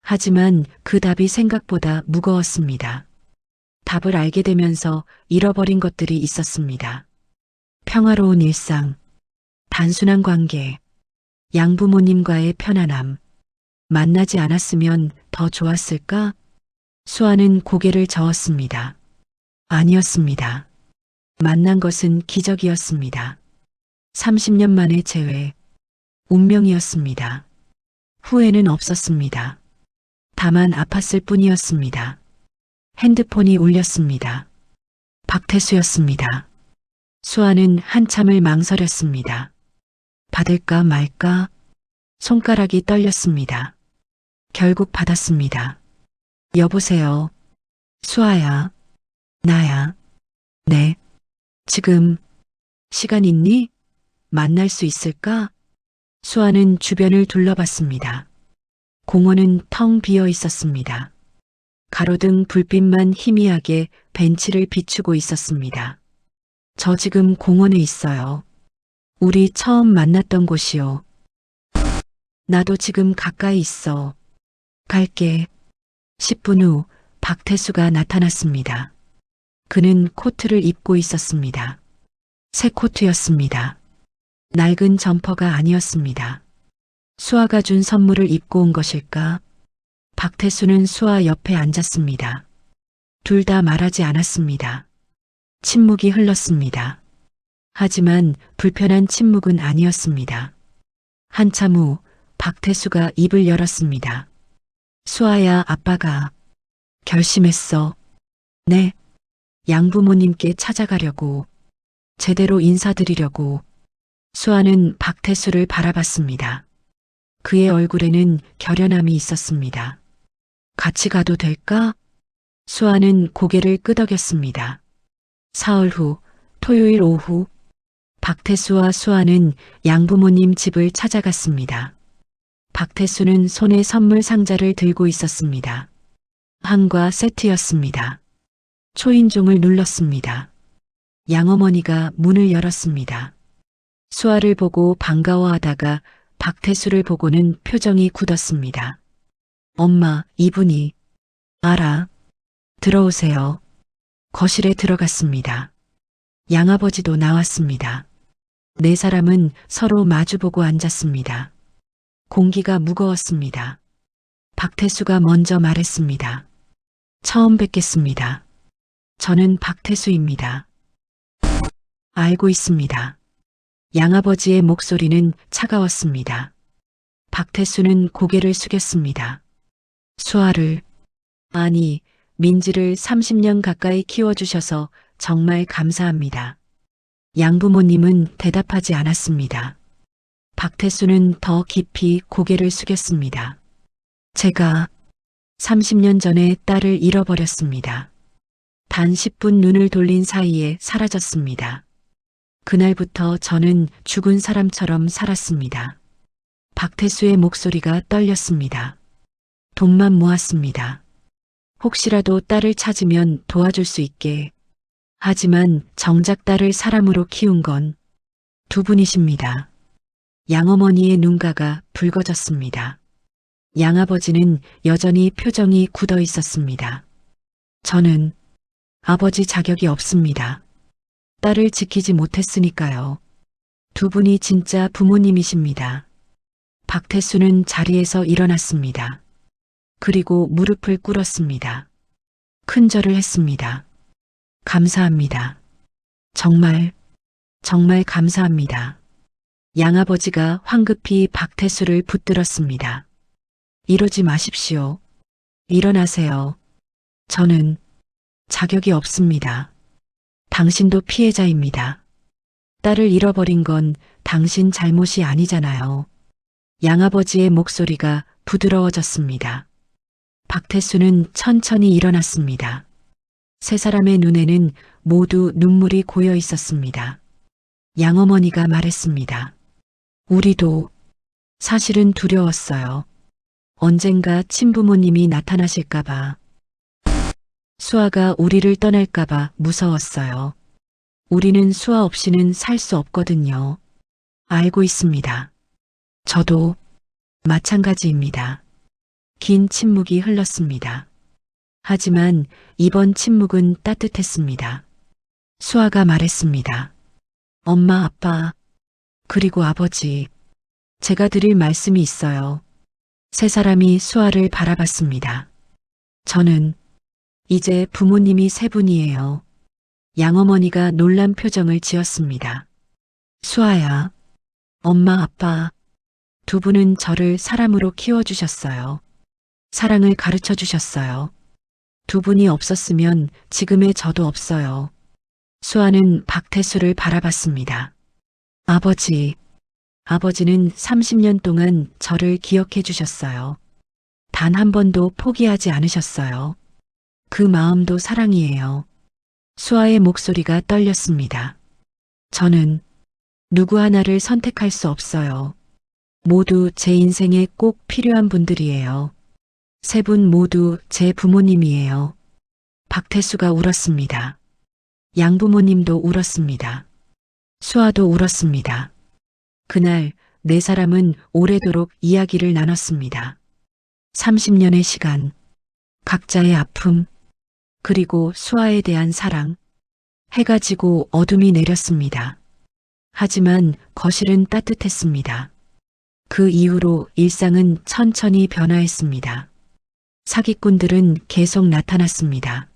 하지만 그 답이 생각보다 무거웠습니다. 답을 알게 되면서 잃어버린 것들이 있었습니다. 평화로운 일상, 단순한 관계, 양부모님과의 편안함. 만나지 않았으면 더 좋았을까? 수아는 고개를 저었습니다. 아니었습니다. 만난 것은 기적이었습니다. 30년 만의 재회, 운명이었습니다. 후회는 없었습니다. 다만 아팠을 뿐이었습니다. 핸드폰이 울렸습니다. 박태수였습니다. 수아는 한참을 망설였습니다. 받을까 말까? 손가락이 떨렸습니다. 결국 받았습니다. 여보세요. 수아야. 나야. 네. 지금 시간 있니? 만날 수 있을까? 수아는 주변을 둘러봤습니다. 공원은 텅 비어 있었습니다. 가로등 불빛만 희미하게 벤치를 비추고 있었습니다. 저 지금 공원에 있어요. 우리 처음 만났던 곳이요. 나도 지금 가까이 있어. 갈게. 10분 후 박태수가 나타났습니다. 그는 코트를 입고 있었습니다. 새 코트였습니다. 낡은 점퍼가 아니었습니다. 수아가 준 선물을 입고 온 것일까? 박태수는 수아 옆에 앉았습니다. 둘 다 말하지 않았습니다. 침묵이 흘렀습니다. 하지만 불편한 침묵은 아니었습니다. 한참 후 박태수가 입을 열었습니다. 수아야, 아빠가 결심했어. 네. 양부모님께 찾아가려고. 제대로 인사드리려고. 수아는 박태수를 바라봤습니다. 그의 얼굴에는 결연함이 있었습니다. 같이 가도 될까? 수아는 고개를 끄덕였습니다. 사흘 후, 토요일 오후, 박태수와 수아는 양부모님 집을 찾아갔습니다. 박태수는 손에 선물 상자를 들고 있었습니다. 한과 세트였습니다. 초인종을 눌렀습니다. 양어머니가 문을 열었습니다. 수아를 보고 반가워하다가 박태수를 보고는 표정이 굳었습니다. 엄마, 이분이. 알아. 들어오세요. 거실에 들어갔습니다. 양아버지도 나왔습니다. 네 사람은 서로 마주보고 앉았습니다. 공기가 무거웠습니다. 박태수가 먼저 말했습니다. 처음 뵙겠습니다. 저는 박태수입니다. 알고 있습니다. 양아버지의 목소리는 차가웠습니다. 박태수는 고개를 숙였습니다. 수아를, 아니, 민지를 30년 가까이 키워주셔서 정말 감사합니다. 양부모님은 대답하지 않았습니다. 박태수는 더 깊이 고개를 숙였습니다. 제가 30년 전에 딸을 잃어버렸습니다. 단 10분 눈을 돌린 사이에 사라졌습니다. 그날부터 저는 죽은 사람처럼 살았습니다. 박태수의 목소리가 떨렸습니다. 돈만 모았습니다. 혹시라도 딸을 찾으면 도와줄 수 있게. 하지만 정작 딸을 사람으로 키운 건 두 분이십니다. 양어머니의 눈가가 붉어졌습니다. 양아버지는 여전히 표정이 굳어 있었습니다. 저는 아버지 자격이 없습니다. 딸을 지키지 못했으니까요. 두 분이 진짜 부모님이십니다. 박태수는 자리에서 일어났습니다. 그리고 무릎을 꿇었습니다. 큰 절을 했습니다. 감사합니다. 정말 감사합니다. 양아버지가 황급히 박태수를 붙들었습니다. 이러지 마십시오. 일어나세요. 저는 자격이 없습니다. 당신도 피해자입니다. 딸을 잃어버린 건 당신 잘못이 아니잖아요. 양아버지의 목소리가 부드러워졌습니다. 박태수는 천천히 일어났습니다. 세 사람의 눈에는 모두 눈물이 고여 있었습니다. 양어머니가 말했습니다. 우리도 사실은 두려웠어요. 언젠가 친부모님이 나타나실까봐. 수아가 우리를 떠날까봐 무서웠어요. 우리는 수아 없이는 살 수 없거든요. 알고 있습니다. 저도 마찬가지입니다. 긴 침묵이 흘렀습니다. 하지만 이번 침묵은 따뜻했습니다. 수아가 말했습니다. 엄마, 아빠, 그리고 아버지, 제가 드릴 말씀이 있어요. 세 사람이 수아를 바라봤습니다. 저는 이제 부모님이 세 분이에요. 양어머니가 놀란 표정을 지었습니다. 수아야, 엄마, 아빠, 두 분은 저를 사람으로 키워주셨어요. 사랑을 가르쳐 주셨어요. 두 분이 없었으면 지금의 저도 없어요. 수아는 박태수를 바라봤습니다. 아버지는 30년 동안 저를 기억해 주셨어요. 단 한 번도 포기하지 않으셨어요. 그 마음도 사랑이에요. 수아의 목소리가 떨렸습니다. 저는 누구 하나를 선택할 수 없어요. 모두 제 인생에 꼭 필요한 분들이에요. 세 분 모두 제 부모님이에요. 박태수가 울었습니다. 양부모님도 울었습니다. 수아도 울었습니다. 그날 네 사람은 오래도록 이야기를 나눴습니다. 30년의 시간, 각자의 아픔, 그리고 수아에 대한 사랑. 해가 지고 어둠이 내렸습니다. 하지만 거실은 따뜻했습니다. 그 이후로 일상은 천천히 변화했습니다. 사기꾼들은 계속 나타났습니다.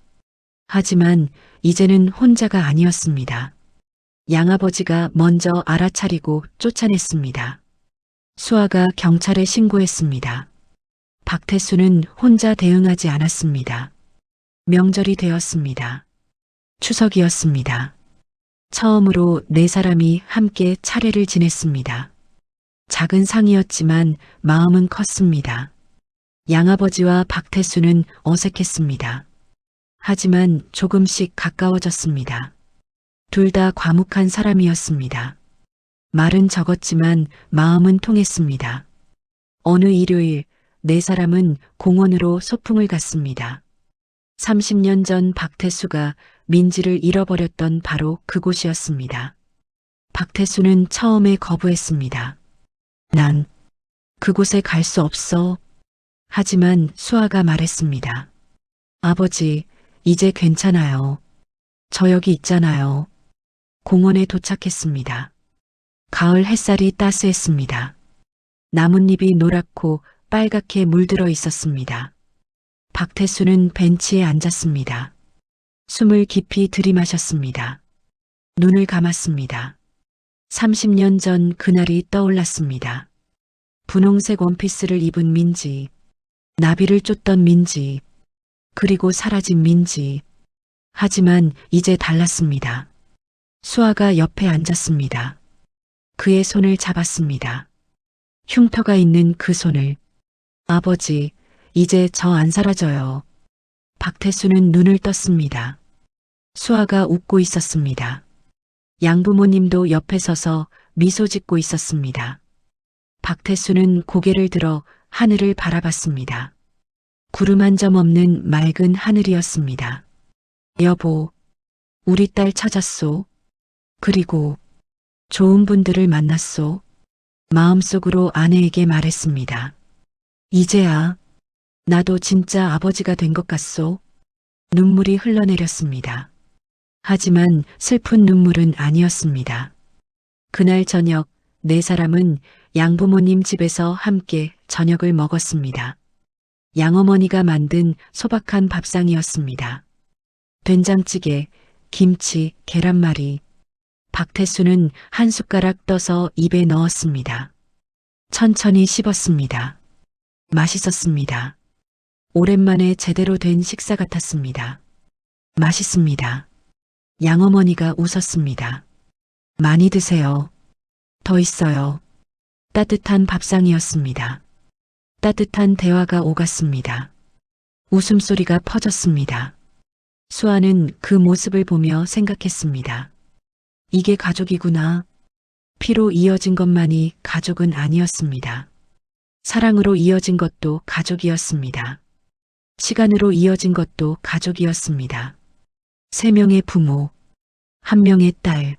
하지만 이제는 혼자가 아니었습니다. 양아버지가 먼저 알아차리고 쫓아냈습니다. 수아가 경찰에 신고했습니다. 박태수는 혼자 대응하지 않았습니다. 명절이 되었습니다. 추석이었습니다. 처음으로 네 사람이 함께 차례를 지냈습니다. 작은 상이었지만 마음은 컸습니다. 양아버지와 박태수는 어색했습니다. 하지만 조금씩 가까워졌습니다. 둘 다 과묵한 사람이었습니다. 말은 적었지만 마음은 통했습니다. 어느 일요일 네 사람은 공원으로 소풍을 갔습니다. 30년 전 박태수가 민지를 잃어버렸던 바로 그곳이었습니다. 박태수는 처음에 거부했습니다. 난 그곳에 갈 수 없어. 하지만 수아가 말했습니다. 아버지, 이제 괜찮아요. 저 여기 있잖아요. 공원에 도착했습니다. 가을 햇살이 따스했습니다. 나뭇잎이 노랗고 빨갛게 물들어 있었습니다. 박태수는 벤치에 앉았습니다. 숨을 깊이 들이마셨습니다. 눈을 감았습니다. 30년 전 그날이 떠올랐습니다. 분홍색 원피스를 입은 민지, 나비를 쫓던 민지, 그리고 사라진 민지. 하지만 이제 달랐습니다. 수아가 옆에 앉았습니다. 그의 손을 잡았습니다. 흉터가 있는 그 손을. 아버지, 이제 저 안 사라져요. 박태수는 눈을 떴습니다. 수아가 웃고 있었습니다. 양부모님도 옆에 서서 미소 짓고 있었습니다. 박태수는 고개를 들어 하늘을 바라봤습니다. 구름 한 점 없는 맑은 하늘이었습니다. 여보, 우리 딸 찾았소. 그리고 좋은 분들을 만났소. 마음속으로 아내에게 말했습니다. 이제야 나도 진짜 아버지가 된 것 같소. 눈물이 흘러내렸습니다. 하지만 슬픈 눈물은 아니었습니다. 그날 저녁 네 사람은 양부모님 집에서 함께 저녁을 먹었습니다. 양어머니가 만든 소박한 밥상이었습니다. 된장찌개, 김치, 계란말이. 박태수는 한 숟가락 떠서 입에 넣었습니다. 천천히 씹었습니다. 맛있었습니다. 오랜만에 제대로 된 식사 같았습니다. 맛있습니다. 양어머니가 웃었습니다. 많이 드세요. 더 있어요. 따뜻한 밥상이었습니다. 따뜻한 대화가 오갔습니다. 웃음소리가 퍼졌습니다. 수아는 그 모습을 보며 생각했습니다. 이게 가족이구나. 피로 이어진 것만이 가족은 아니었습니다. 사랑으로 이어진 것도 가족이었습니다. 시간으로 이어진 것도 가족이었습니다. 3명의 부모, 1명의 딸,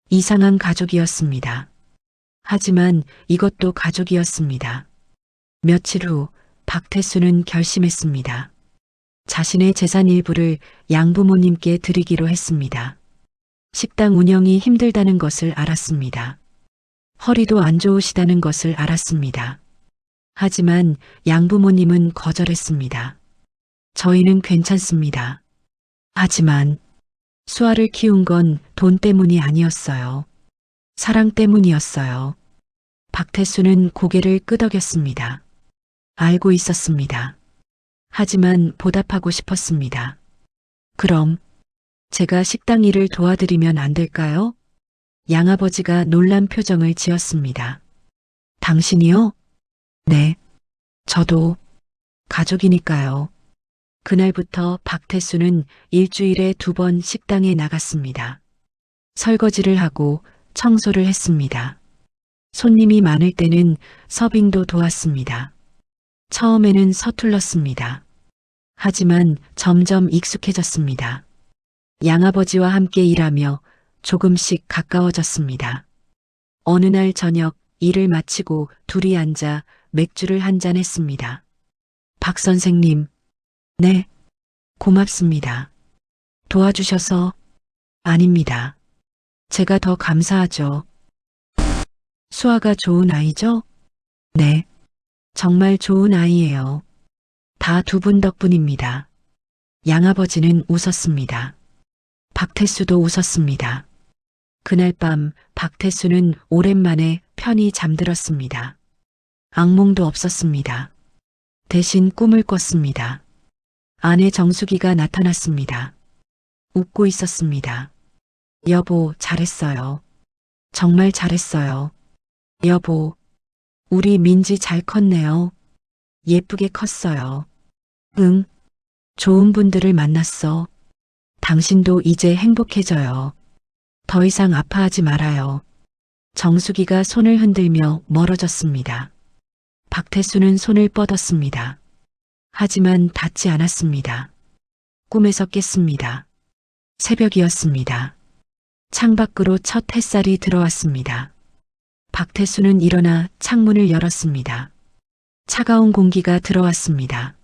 이상한 가족이었습니다. 하지만 이것도 가족이었습니다. 며칠 후 박태수는 결심했습니다. 자신의 재산 일부를 양부모님께 드리기로 했습니다. 식당 운영이 힘들다는 것을 알았습니다. 허리도 안 좋으시다는 것을 알았습니다. 하지만 양부모님은 거절했습니다. 저희는 괜찮습니다. 하지만 수아를 키운 건 돈 때문이 아니었어요. 사랑 때문이었어요. 박태수는 고개를 끄덕였습니다. 알고 있었습니다. 하지만 보답하고 싶었습니다. 그럼 제가 식당 일을 도와드리면 안 될까요? 양아버지가 놀란 표정을 지었습니다. 당신이요? 네. 저도 가족이니까요. 그날부터 박태수는 일주일에 2번 식당에 나갔습니다. 설거지를 하고 청소를 했습니다. 손님이 많을 때는 서빙도 도왔습니다. 처음에는 서툴렀습니다. 하지만 점점 익숙해졌습니다. 양아버지와 함께 일하며 조금씩 가까워졌습니다. 어느 날 저녁 일을 마치고 둘이 앉아 맥주를 한잔 했습니다. 박 선생님, 네, 고맙습니다. 도와주셔서. 아닙니다. 제가 더 감사하죠. 수아가 좋은 아이죠? 네, 정말 좋은 아이예요. 다 2분 덕분입니다. 양아버지는 웃었습니다. 박태수도 웃었습니다. 그날 밤 박태수는 오랜만에 편히 잠들었습니다. 악몽도 없었습니다. 대신 꿈을 꿨습니다. 아내 정수기가 나타났습니다. 웃고 있었습니다. 여보, 잘했어요. 정말 잘했어요. 여보, 우리 민지 잘 컸네요. 예쁘게 컸어요. 응, 좋은 분들을 만났어. 당신도 이제 행복해져요. 더 이상 아파하지 말아요. 정수기가 손을 흔들며 멀어졌습니다. 박태수는 손을 뻗었습니다. 하지만 닿지 않았습니다. 꿈에서 깼습니다. 새벽이었습니다. 창밖으로 첫 햇살이 들어왔습니다. 박태수는 일어나 창문을 열었습니다. 차가운 공기가 들어왔습니다.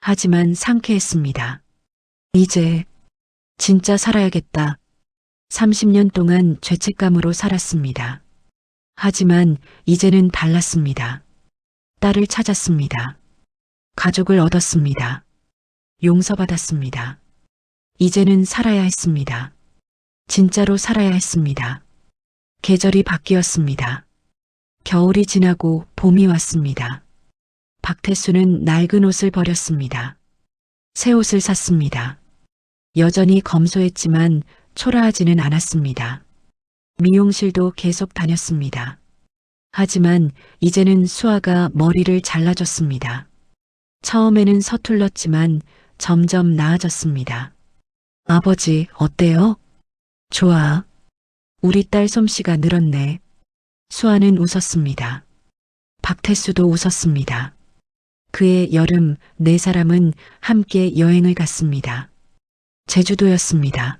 하지만 상쾌했습니다. 이제 진짜 살아야겠다. 30년 동안 죄책감으로 살았습니다. 하지만 이제는 달랐습니다. 딸을 찾았습니다. 가족을 얻었습니다. 용서받았습니다. 이제는 살아야 했습니다. 진짜로 살아야 했습니다. 계절이 바뀌었습니다. 겨울이 지나고 봄이 왔습니다. 박태수는 낡은 옷을 버렸습니다. 새 옷을 샀습니다. 여전히 검소했지만 초라하지는 않았습니다. 미용실도 계속 다녔습니다. 하지만 이제는 수아가 머리를 잘라줬습니다. 처음에는 서툴렀지만 점점 나아졌습니다. 아버지, 어때요? 좋아. 우리 딸 솜씨가 늘었네. 수아는 웃었습니다. 박태수도 웃었습니다. 그의 여름 네 사람은 함께 여행을 갔습니다. 제주도였습니다.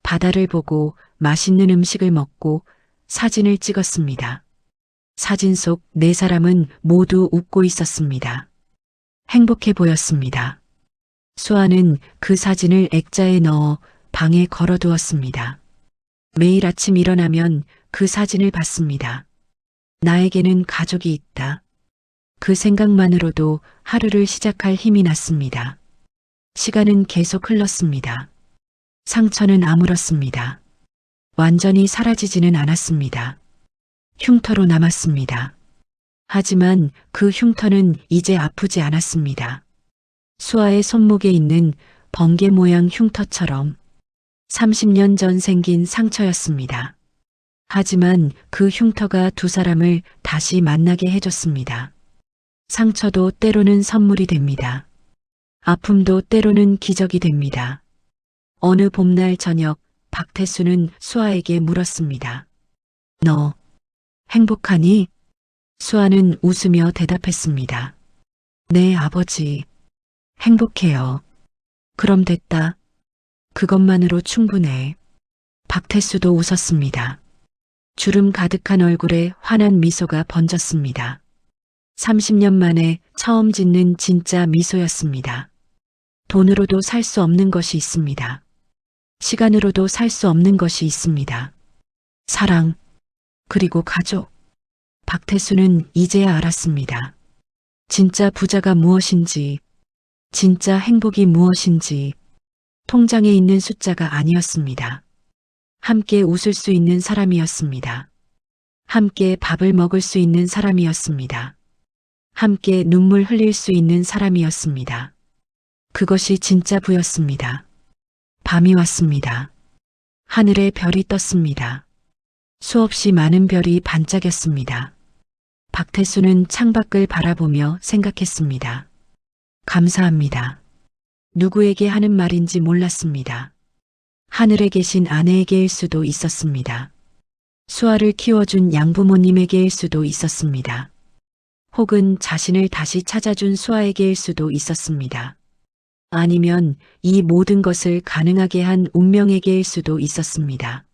바다를 보고 맛있는 음식을 먹고 사진을 찍었습니다. 사진 속 네 사람은 모두 웃고 있었습니다. 행복해 보였습니다. 수아는 그 사진을 액자에 넣어 방에 걸어두었습니다. 매일 아침 일어나면 그 사진을 봤습니다. 나에게는 가족이 있다. 그 생각만으로도 하루를 시작할 힘이 났습니다. 시간은 계속 흘렀습니다. 상처는 아물었습니다. 완전히 사라지지는 않았습니다. 흉터로 남았습니다. 하지만 그 흉터는 이제 아프지 않았습니다. 수아의 손목에 있는 번개 모양 흉터처럼 30년 전 생긴 상처였습니다. 하지만 그 흉터가 두 사람을 다시 만나게 해줬습니다. 상처도 때로는 선물이 됩니다. 아픔도 때로는 기적이 됩니다. 어느 봄날 저녁 박태수는 수아에게 물었습니다. 너 행복하니? 수아는 웃으며 대답했습니다. 네, 아버지. 행복해요. 그럼 됐다. 그것만으로 충분해. 박태수도 웃었습니다. 주름 가득한 얼굴에 환한 미소가 번졌습니다. 30년 만에 처음 짓는 진짜 미소였습니다. 돈으로도 살 수 없는 것이 있습니다. 시간으로도 살 수 없는 것이 있습니다. 사랑, 그리고 가족. 박태수는 이제야 알았습니다. 진짜 부자가 무엇인지, 진짜 행복이 무엇인지, 통장에 있는 숫자가 아니었습니다. 함께 웃을 수 있는 사람이었습니다. 함께 밥을 먹을 수 있는 사람이었습니다. 함께 눈물 흘릴 수 있는 사람이었습니다. 그것이 진짜 부였습니다. 밤이 왔습니다. 하늘에 별이 떴습니다. 수없이 많은 별이 반짝였습니다. 박태수는 창밖을 바라보며 생각했습니다. 감사합니다. 누구에게 하는 말인지 몰랐습니다. 하늘에 계신 아내에게일 수도 있었습니다. 수아를 키워준 양부모님에게일 수도 있었습니다. 혹은 자신을 다시 찾아준 수아에게일 수도 있었습니다. 아니면 이 모든 것을 가능하게 한 운명에게일 수도 있었습니다.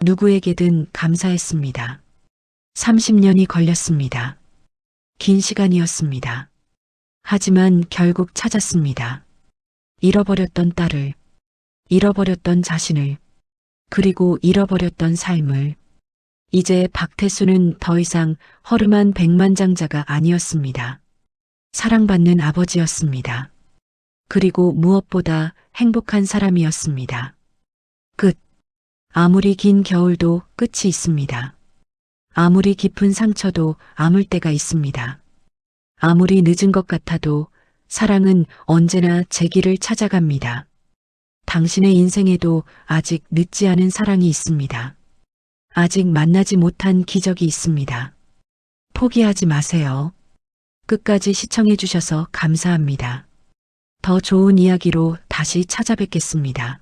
누구에게든 감사했습니다. 30년이 걸렸습니다. 긴 시간이었습니다. 하지만 결국 찾았습니다. 잃어버렸던 딸을, 잃어버렸던 자신을, 그리고 잃어버렸던 삶을. 이제 박태수는 더 이상 허름한 백만장자가 아니었습니다. 사랑받는 아버지였습니다. 그리고 무엇보다 행복한 사람이었습니다. 끝. 아무리 긴 겨울도 끝이 있습니다. 아무리 깊은 상처도 아물 때가 있습니다. 아무리 늦은 것 같아도 사랑은 언제나 제 길을 찾아갑니다. 당신의 인생에도 아직 늦지 않은 사랑이 있습니다. 아직 만나지 못한 기적이 있습니다. 포기하지 마세요. 끝까지 시청해 주셔서 감사합니다. 더 좋은 이야기로 다시 찾아뵙겠습니다.